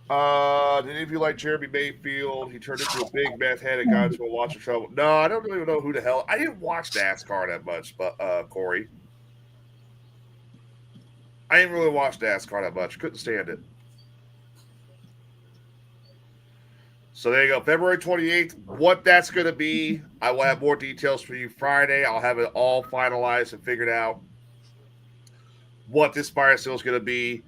Did any of you like Jeremy Mayfield? He turned into a big meth head and got into a lot of trouble. No, I don't even know who the hell. I didn't watch NASCAR that much, but Corey. I didn't really watch NASCAR that much. Couldn't stand it. So there you go. February 28th. What that's going to be, I will have more details for you Friday. I'll have it all finalized and figured out what this fire sale is going to be.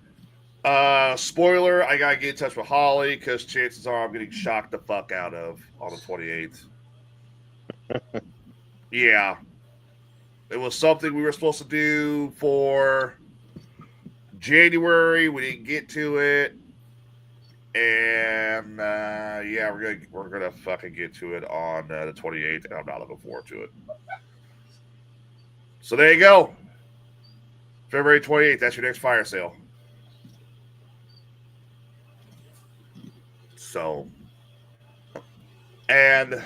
Spoiler, I got to get in touch with Holly because chances are I'm getting shocked the fuck out of on the 28th. Yeah. It was something we were supposed to do for January. We didn't get to it. And yeah, we're gonna fucking get to it on the 28th, and I'm not looking forward to it. So there you go. February 28th, that's your next fire sale. So, and I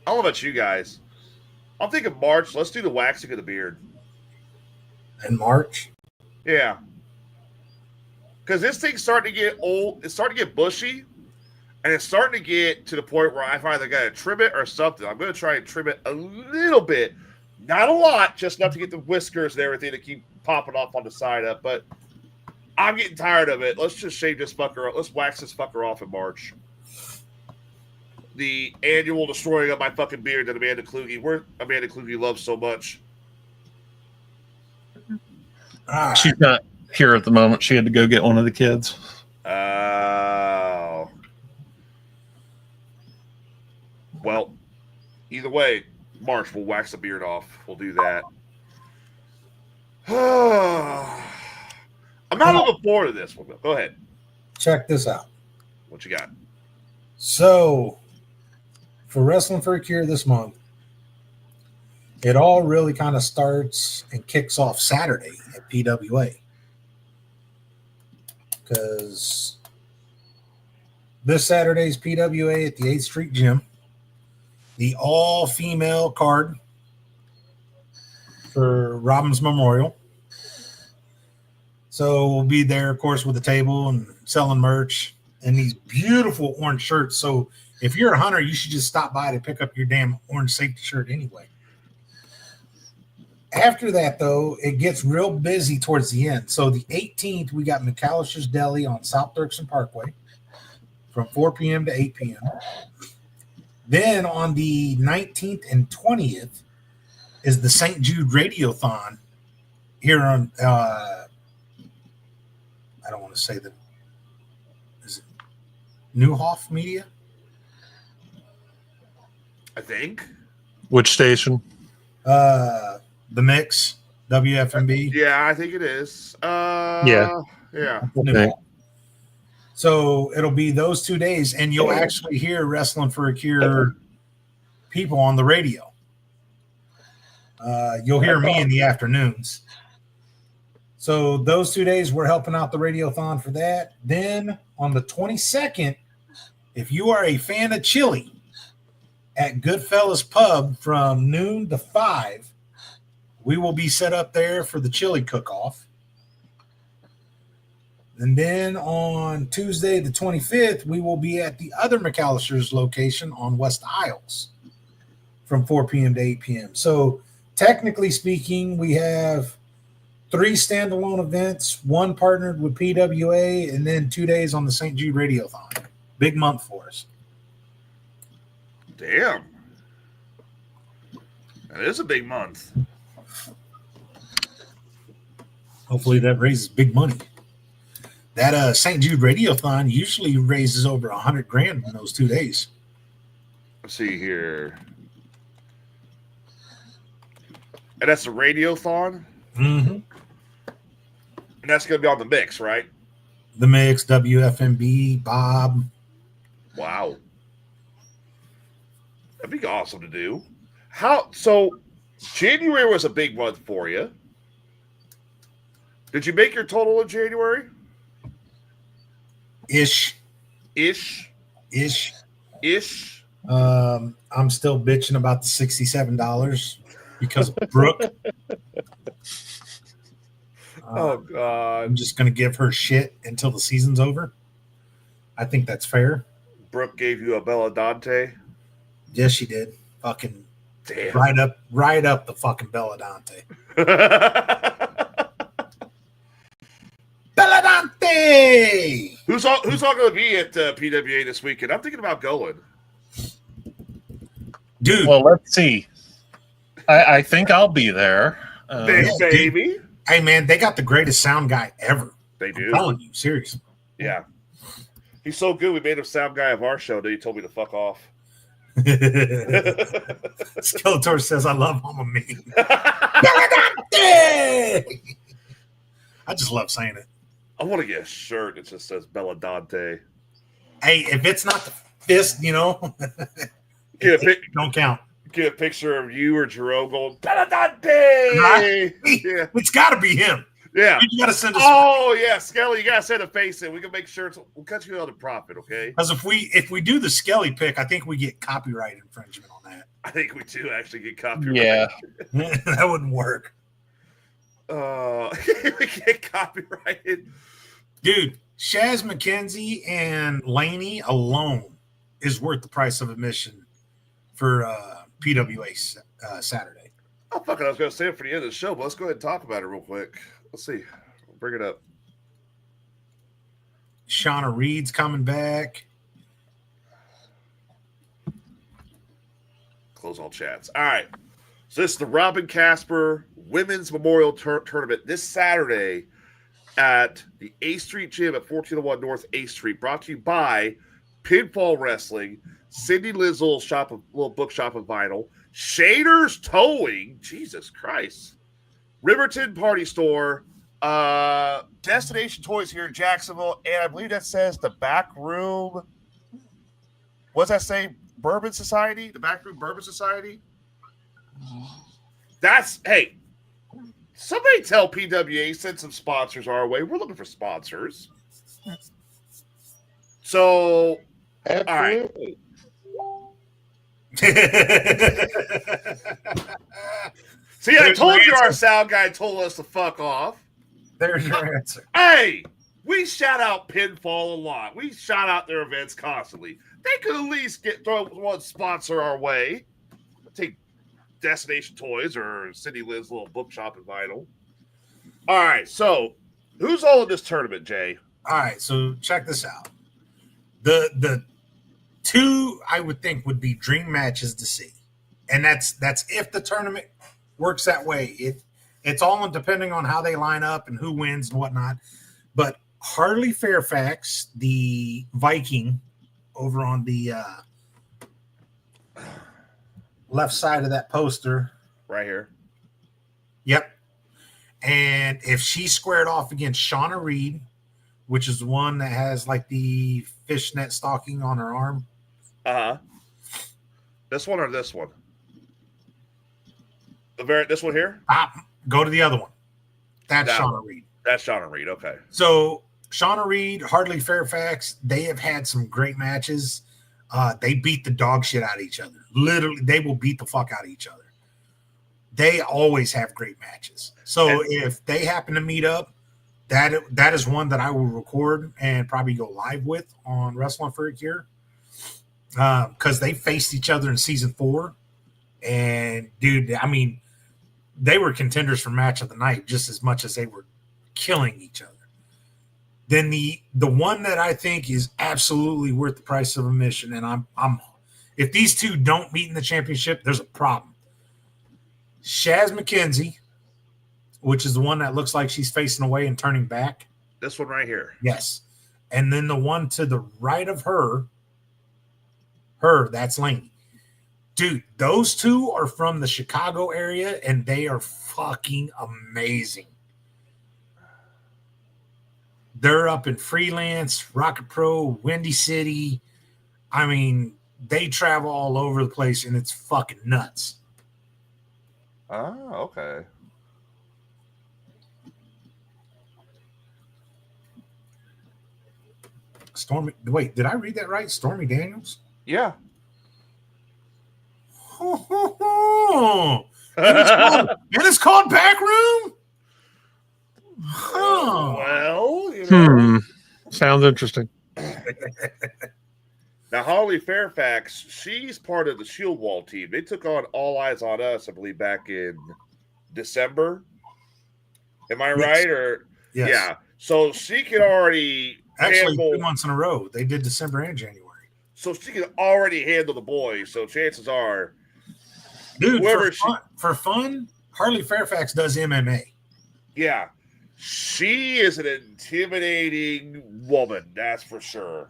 don't know about you guys. I'm thinking March. Let's do the waxing of the beard. In March? Yeah. Because this thing's starting to get old. It's starting to get bushy. And it's starting to get to the point where I've either got to trim it or something. I'm going to try and trim it a little bit. Not a lot, just enough to get the whiskers and everything to keep popping off on the side up. But I'm getting tired of it. Let's just shave this fucker up. Let's wax this fucker off in March. The annual destroying of my fucking beard that Amanda Kluge loves so much. She's not here at the moment. She had to go get one of the kids. Oh. Well, either way, March, we'll wax the beard off. We'll do that. I'm not looking forward to this one, though. Go ahead. Check this out. What you got? So, for Wrestling for a Cure this month, it all really kind of starts and kicks off Saturday at PWA. Because this Saturday's PWA at the 8th Street Gym, the all-female card for Robin's Memorial. So we'll be there, of course, with a table and selling merch and these beautiful orange shirts. So if you're a hunter, you should just stop by to pick up your damn orange safety shirt anyway. After that, though, it gets real busy towards the end. So the 18th, we got McAllister's Deli on South Dirksen Parkway from 4 p.m. to 8 p.m. Then on the 19th and 20th is the St. Jude Radiothon here on, I don't want to say that, is it Newhoff Media? I think. Which station? The Mix, WFMB. Yeah, I think it is. Yeah. Okay. So it'll be those 2 days, and you'll actually hear Wrestling for a Cure people on the radio. You'll hear me in the afternoons. So those 2 days, we're helping out the Radiothon for that. Then on the 22nd, if you are a fan of chili, at Goodfellas Pub from noon to 5, we will be set up there for the chili cook-off. And then on Tuesday, the 25th, we will be at the other McAllister's location on West Isles from 4 p.m. to 8 p.m. So technically speaking, we have 3 standalone events, 1 partnered with PWA, and then 2 days on the St. Jude Radiothon. Big month for us. Damn. That is a big month. Hopefully that raises big money. That St. Jude Radiothon usually raises over $100,000 in those 2 days. Let's see here. And that's a radiothon? Mm-hmm. And that's going to be on the mix, right? The Mix, WFMB, Bob. Wow. That'd be awesome to do. So January was a big month for you. Did you make your total in January? Ish. I'm still bitching about the $67 because of Brooke. Oh, God. I'm just going to give her shit until the season's over. I think that's fair. Brooke gave you a Belladante? Yes, she did. Fucking damn. Right up the fucking Belladante. Belladante! Who's all going to be at PWA this weekend? I'm thinking about going. Dude. Well, let's see. I think I'll be there. Baby. Dude. Hey, man, they got the greatest sound guy ever. They do. I'm telling you, seriously. Yeah. He's so good, we made him sound guy of our show, that he told me to fuck off. Skeletor says, I love Mama Me. I just love saying it. I want to get a shirt that just says Belladante. Hey, if it's not the fist, don't count. Get a picture of you or Jerome going, Belladante! Right? Yeah. It's got to be him. Yeah. You got to send us. Oh, yeah, Skelly, you got to send a face in. We can make sure we'll cut you another profit, okay? Because if we do the Skelly pick, I think we get copyright infringement on that. I think we do actually get copyright. Yeah. That wouldn't work. We get copyrighted. Dude, Shaz McKenzie and Laney alone is worth the price of admission for PWA Saturday. Oh, fuck it. I was going to say it for the end of the show, but let's go ahead and talk about it real quick. Let's see. We'll bring it up. Shauna Reed's coming back. Close all chats. All right. So this is the Robin Casper Women's Memorial Tournament this Saturday at the A Street Gym at 1401 North A Street. Brought to you by Pinfall Wrestling, Cindy Liz little bookshop of vinyl, Shader's Towing, Jesus Christ, Riverton Party Store, Destination Toys here in Jacksonville, and I believe that says the Back Room. What does that say? Bourbon Society? The Back Room Bourbon Society? Hey, somebody tell PWA, send some sponsors our way. We're looking for sponsors. So, absolutely. All right. See, I told you our sound guy told us to fuck off. There's your answer. Hey, we shout out Pinfall a lot. We shout out their events constantly. They could at least throw one sponsor our way. Take Destination Toys or Cindy Liz little bookshop and vinyl. All right, so who's all in this tournament, Jay? All right, so check this out. The two I would think would be dream matches to see, and that's if the tournament works that way. It's all depending on how they line up and who wins and whatnot. But Harley Fairfax, the Viking, over on the left side of that poster, right here. Yep. And if she squared off against Shauna Reed, which is the one that has like the fishnet stocking on her arm. This one or this one? This one here? Go to the other one. That's That Shauna one. Reed. That's Shauna Reed. Okay. So Shauna Reed, Harley Fairfax, they have had some great matches. They beat the dog shit out of each other. Literally, they will beat the fuck out of each other. They always have great matches. So if they happen to meet up, that is one that I will record and probably go live with on Wrestling for a Cure, because they faced each other in season 4, and dude, I mean, they were contenders for match of the night just as much as they were killing each other. Then the one that I think is absolutely worth the price of admission, and I'm if these two don't meet in the championship, there's a problem. Shaz McKenzie, which is the one that looks like she's facing away and turning back. This one right here. Yes. And then the one to the right of her, that's Laney. Dude, those two are from the Chicago area, and they are fucking amazing. They're up in Freelance, Rocket Pro, Windy City. I mean, they travel all over the place, and it's fucking nuts. Oh, okay. Stormy, wait, did I read that right? Stormy Daniels? Yeah. And it's called Backroom? Huh. Well, you know. Sounds interesting. Now, Holly Fairfax, she's part of the Shield Wall team. They took on All Eyes on Us, I believe, back in December. Am I right? Or yes. Yeah. So she can already actually handle, 2 months in a row. They did December and January. So she can already handle the boys. So chances are, dude, for fun, Harley Fairfax does MMA. Yeah. She is an intimidating woman, that's for sure.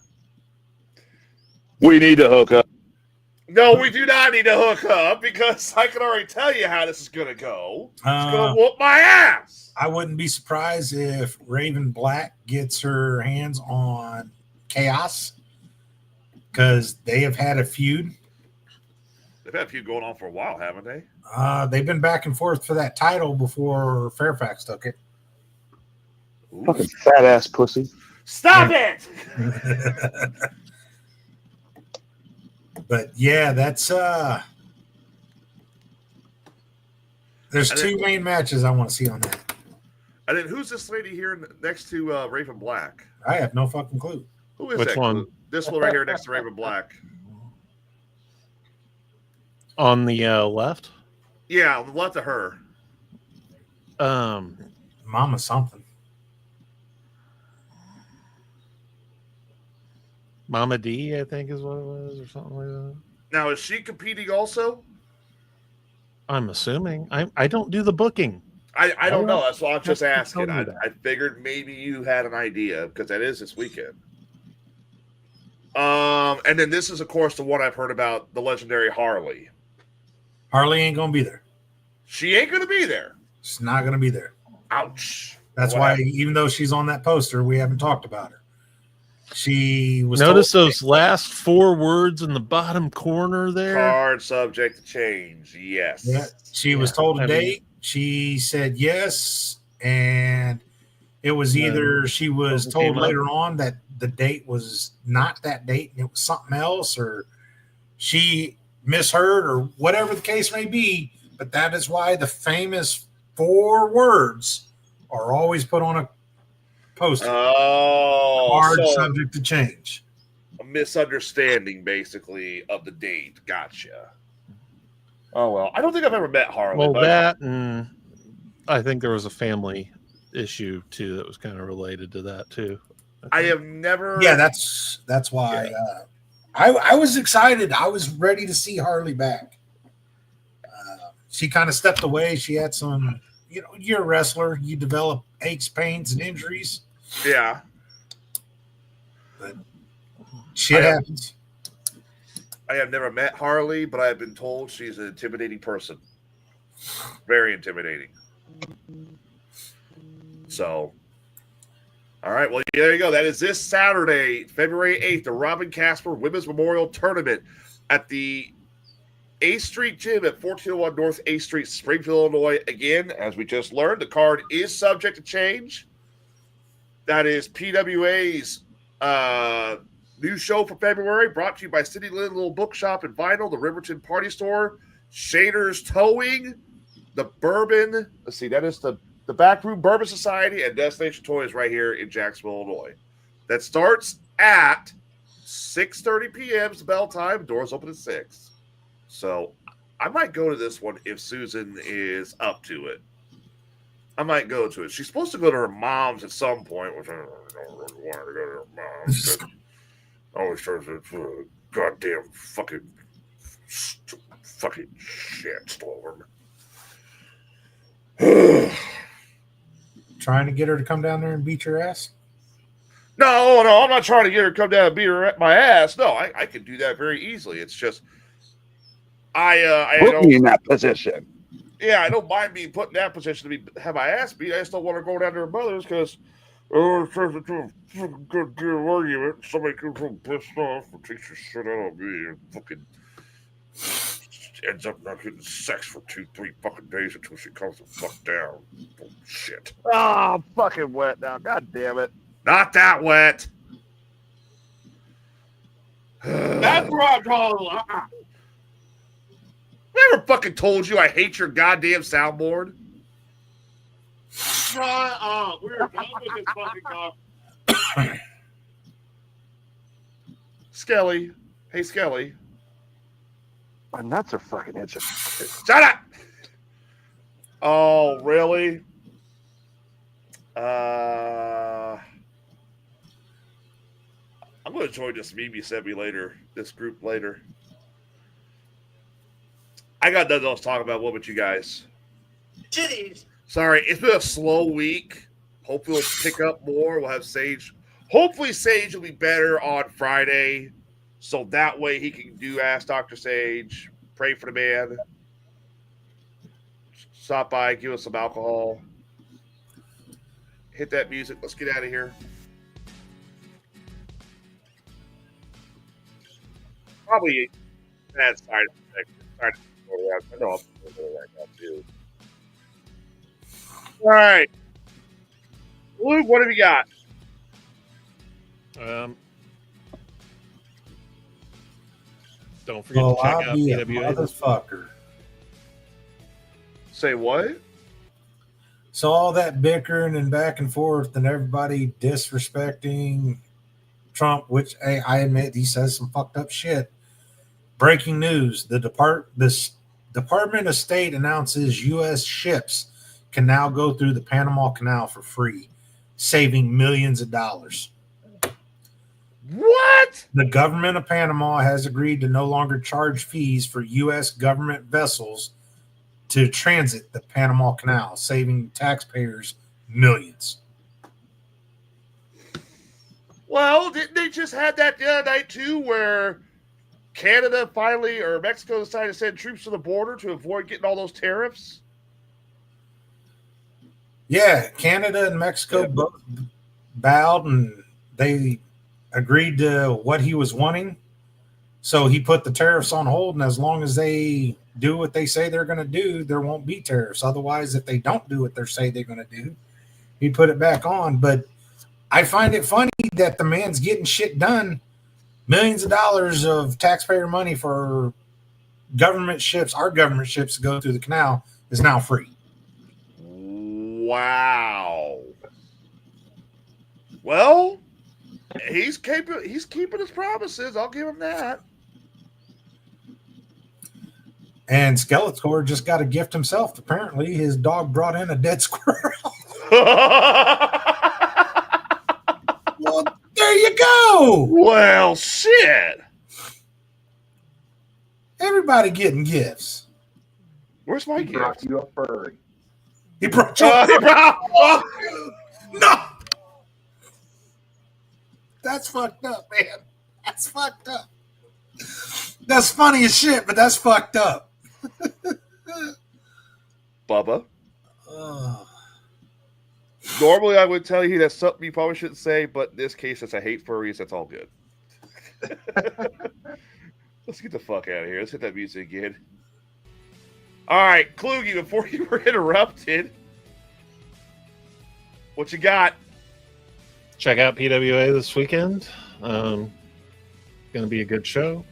We need to hook up. No, we do not need to hook up because I can already tell you how this is going to go. It's going to whoop my ass. I wouldn't be surprised if Raven Black gets her hands on Chaos because they have had a feud. They've had a feud going on for a while, haven't they? They've been back and forth for that title before Fairfax took it. Ooh. Fucking fat ass pussy. Stop it! But yeah, that's there's 2 main matches I want to see on that. And then who's this lady here next to Raven Black? I have no fucking clue. Who is Which that? one? This one right here next to Raven Black. On the left? Yeah, on the left of her. Mama something. Mama D, I think is what it was, or something like that. Now, is she competing also? I'm assuming. I don't do the booking. I don't know. That's why I'm just Have to tell asking. me I that. figured maybe you had an idea because that is this weekend. And then this is, of course, the one I've heard about, the legendary Harley. Harley ain't gonna be there. She ain't gonna be there. She's not gonna be there. Ouch. That's What why, happened? even though she's on that poster, we haven't talked about her. She was Notice told- those last 4 words in the bottom corner there. Card subject to change. Yes. Yeah, she was told a I mean- date. She said yes, and it was either she was Nothing told came up. later on that the date was not that date and it was something else, or she misheard, or whatever the case may be. But that is why the famous 4 words are always put on a poster. Hard so subject to change. a misunderstanding, basically, of the date. Gotcha. Oh, well. I don't think I've ever met Harley. Well, but that and I think there was a family issue too that was kind of related to that too. I have never. Yeah, that's why I was excited. I was ready to see Harley back. She kind of stepped away. She had some, you're a wrestler. You develop aches, pains, and injuries. Yeah. But shit happens. I have never met Harley, but I've been told she's an intimidating person. Very intimidating. So, all right. Well, there you go. That is this Saturday, February 8th, the Robin Casper Women's Memorial Tournament at the 8th Street Gym at 1401 North 8th Street, Springfield, Illinois. Again, as we just learned, the card is subject to change. That is PWA's new show for February, brought to you by City Lynn Little Bookshop and Vinyl, the Riverton Party Store, Shader's Towing, the Bourbon. Let's see, that is the the Backroom Bourbon Society and Destination Toys right here in Jacksonville, Illinois. That starts at 6:30 p.m. is the bell time. Doors open at 6. So I might go to this one if Susan is up to it. I might go to it. She's supposed to go to her mom's at some point, which I don't really want her to go to her mom's. Always turns into a goddamn fucking shit storm. Trying to get her to come down there and beat your ass? No, I'm not trying to get her to come down and beat my ass. No, I can do that very easily. It's just I Put me in that position. Yeah, I don't mind being put in that position to have my ass beat. I just don't want to go down to her mother's because it turns into a fucking good deal argument. Somebody gets so pissed off and takes the shit out of me and fucking ends up not getting sex for 2-3 fucking days until she comes the fuck down. Bullshit. Ah, I'm fucking wet now. God damn it. Not that wet. That's where I'm talking. Never fucking told you I hate your goddamn soundboard. Shut up. We're done with this fucking talk. Skelly. Hey, Skelly. My nuts are fucking itching. Shut up! Oh, really? I'm going to join this meme you sent me later, this group later. I got nothing else to talk about. What about you guys? Titties. Sorry, it's been a slow week. Hopefully we'll pick up more. We'll have Sage. Hopefully Sage will be better on Friday. So that way he can do Ask Dr. Sage. Pray for the man. Stop by, give us some alcohol. Hit that music. Let's get out of here. Probably bad side effect. I know I'm doing right now too. All right. Luke, what have you got? Don't forget to check out I'll be a PWA. motherfucker. Say what? So all that bickering and back and forth and everybody disrespecting Trump, which I admit he says some fucked up shit. Breaking news: the Department of State announces U.S. ships can now go through the Panama Canal for free, saving millions of dollars. What? The government of Panama has agreed to no longer charge fees for U.S. government vessels to transit the Panama Canal, saving taxpayers millions. Well, didn't they just had that the other night too, where Canada finally or Mexico decided to send troops to the border to avoid getting all those tariffs? Yeah, Canada and Mexico both bowed and they agreed to what he was wanting. So he put the tariffs on hold, and as long as they do what they say they're going to do, there won't be tariffs. Otherwise, if they don't do what they say they're going to do, he put it back on. But I find it funny that the man's getting shit done. Millions of dollars of taxpayer money for government ships, our government ships to go through the canal is now free. Wow. Well, he's keeping his promises. I'll give him that. And Skeletor just got a gift himself. Apparently, his dog brought in a dead squirrel. Well, there you go. Well, shit. Everybody getting gifts. Where's my gift? Brought you a furry. He brought you a furry. No. That's fucked up, man. That's fucked up. That's funny as shit, but that's fucked up. Bubba. Normally, I would tell you that's something you probably shouldn't say, but in this case, since I hate furries, that's all good. Let's get the fuck out of here. Let's hit that music again. All right, Kluge, before you were interrupted, what you got? Check out PWA this weekend. Going to be a good show.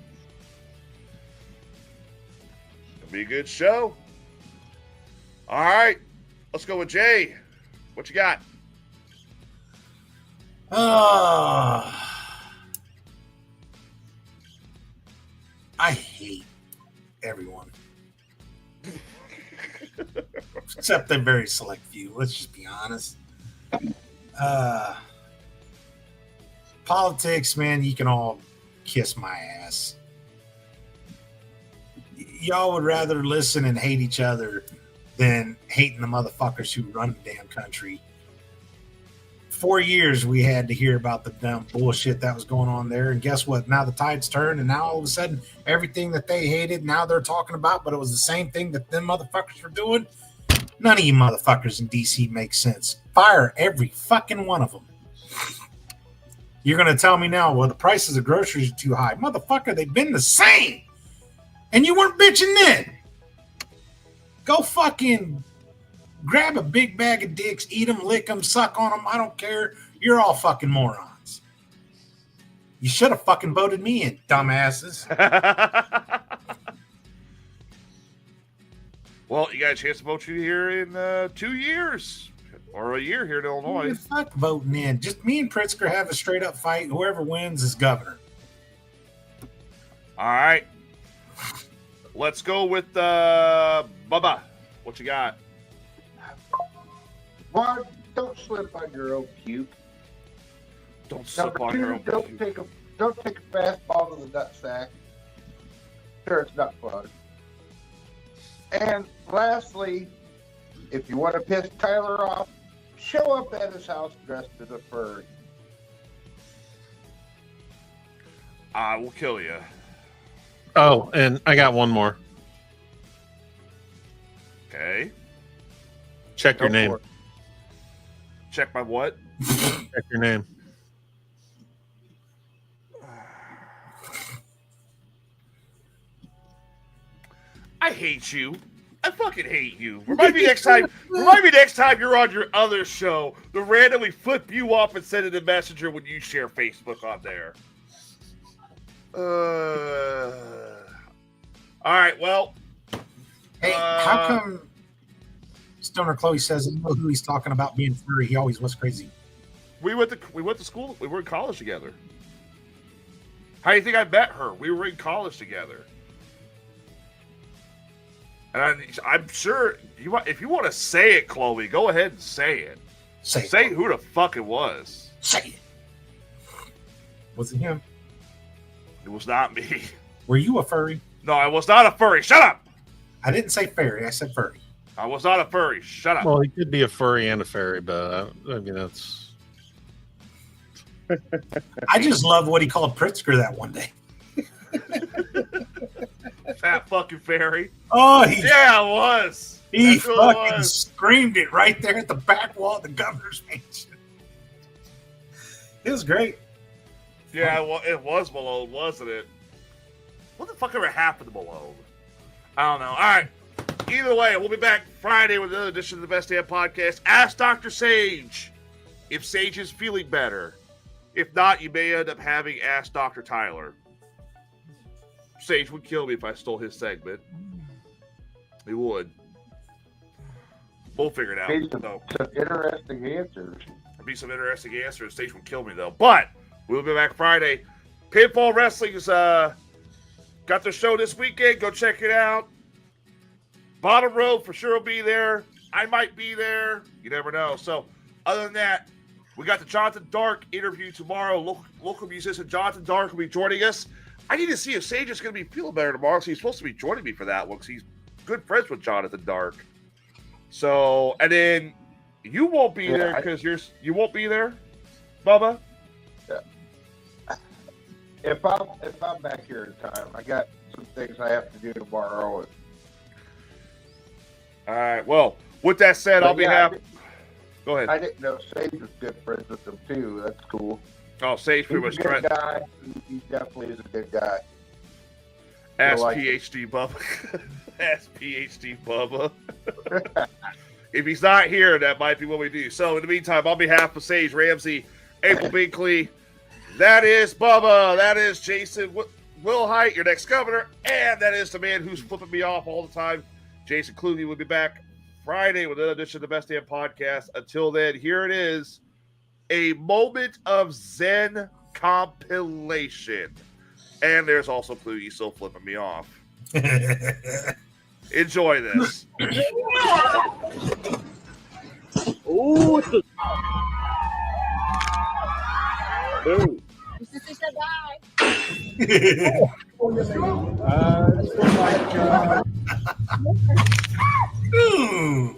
It'll be a good show. All right, let's go with Jay. What you got? I hate everyone. Except a very select few. Let's just be honest. Politics, man, you can all kiss my ass. Y'all would rather listen and hate each other than hating the motherfuckers who run the damn country. 4 years we had to hear about the dumb bullshit that was going on there. And guess what? Now the tide's turned, and now all of a sudden, everything that they hated, now they're talking about, but it was the same thing that them motherfuckers were doing. None of you motherfuckers in DC make sense. Fire every fucking one of them. You're going to tell me now, well, the prices of groceries are too high. Motherfucker, they've been the same. And you weren't bitching then. Go fucking grab a big bag of dicks, eat them, lick them, suck on them. I don't care. You're all fucking morons. You should have fucking voted me in, dumbasses. Well, you got a chance to vote you here in 2 years. Or a year here in Illinois. Fuck voting in. Just me and Pritzker have a straight up fight. Whoever wins is governor. All right. Let's go with Bubba. What you got? One, don't slip on your own puke. Don't slip on your own puke. Don't take a fastball to the nutsack. Sure, it's not fun. And lastly, if you want to piss Tyler off, show up at his house dressed as a furry. I will kill you. Oh, and I got one more. Okay. Check your name. Check my what? Check your name. I hate you. I fucking hate you. Remind me next time you're on your other show to randomly flip you off and send it a messenger when you share Facebook on there. All right, well. Hey, how come Stoner Chloe says he knows who he's talking about being furry? He always was crazy. We went to school. We were in college together. How do you think I met her? We were in college together. And I'm sure if you want to say it, Chloe, go ahead and say it. Say who the fuck it was. Say it. Was it him? It was not me. Were you a furry? No, I was not a furry. Shut up. I didn't say furry. I said furry. I was not a furry. Shut up. Well, he could be a furry and a fairy, but I mean, that's. I just love what he called Pritzker that one day. Fat fucking fairy. Oh, yeah, it was. He fucking screamed it right there at the back wall of the governor's mansion. It was great. Yeah, well, it was Malone, wasn't it? What the fuck ever happened to Malone? I don't know. All right. Either way, we'll be back Friday with another edition of the Best Damn Podcast. Ask Dr. Sage if Sage is feeling better. If not, you may end up having Ask Dr. Tyler. Sage would kill me if I stole his segment. He would. We'll figure it out. Some interesting answers. There'll be some interesting answers. Sage would kill me, though. But we'll be back Friday. Pinfall Wrestling's got their show this weekend. Go check it out. Bottom Row for sure will be there. I might be there. You never know. So, other than that, we got the Jonathan Dark interview tomorrow. Local musician Jonathan Dark will be joining us. I need to see if Sage is going to be feeling better tomorrow. So he's supposed to be joining me for that one because he's good friends with Jonathan Dark. So, and then you won't be there because you won't be there, Bubba. Yeah. If I'm back here in time, I got some things I have to do tomorrow. All right. Well, with that said, I'll be happy. Go ahead. I didn't know Sage was good friends with them too. That's cool. Oh, Sage pretty much He's a good guy. He definitely is a good guy. Ask PhD Bubba. Ask PhD Bubba. If he's not here, that might be what we do. So, in the meantime, on behalf of Sage Ramsey, April Binkley, that is Bubba, that is Jason Wilhite, your next governor, and that is the man who's flipping me off all the time, Jason Clooney. Will be back Friday with an edition of the Best Damn Podcast. Until then, here it is, a moment of Zen compilation. And there's also Cluey still flipping me off. Enjoy this. Oh, it's a... Ooh. Ooh.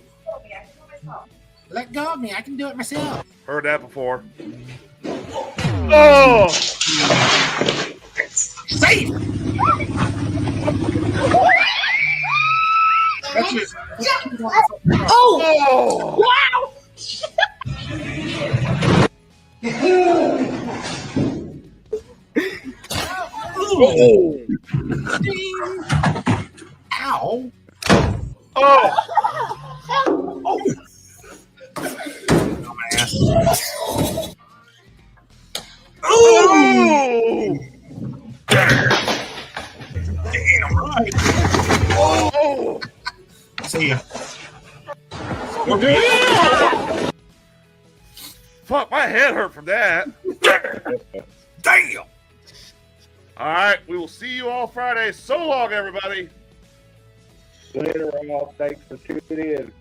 Let go of me. I can do it myself. Heard that before. Oh! Safe! That's just... Oh! Wow! Oh! Ow! Oh! Oh! Dumbass. Oh! Damn right. Oh! See ya. Fuck, my head hurt from that. Damn! All right, we will see you all Friday. So long, everybody. Later, all. Thanks for tuning in.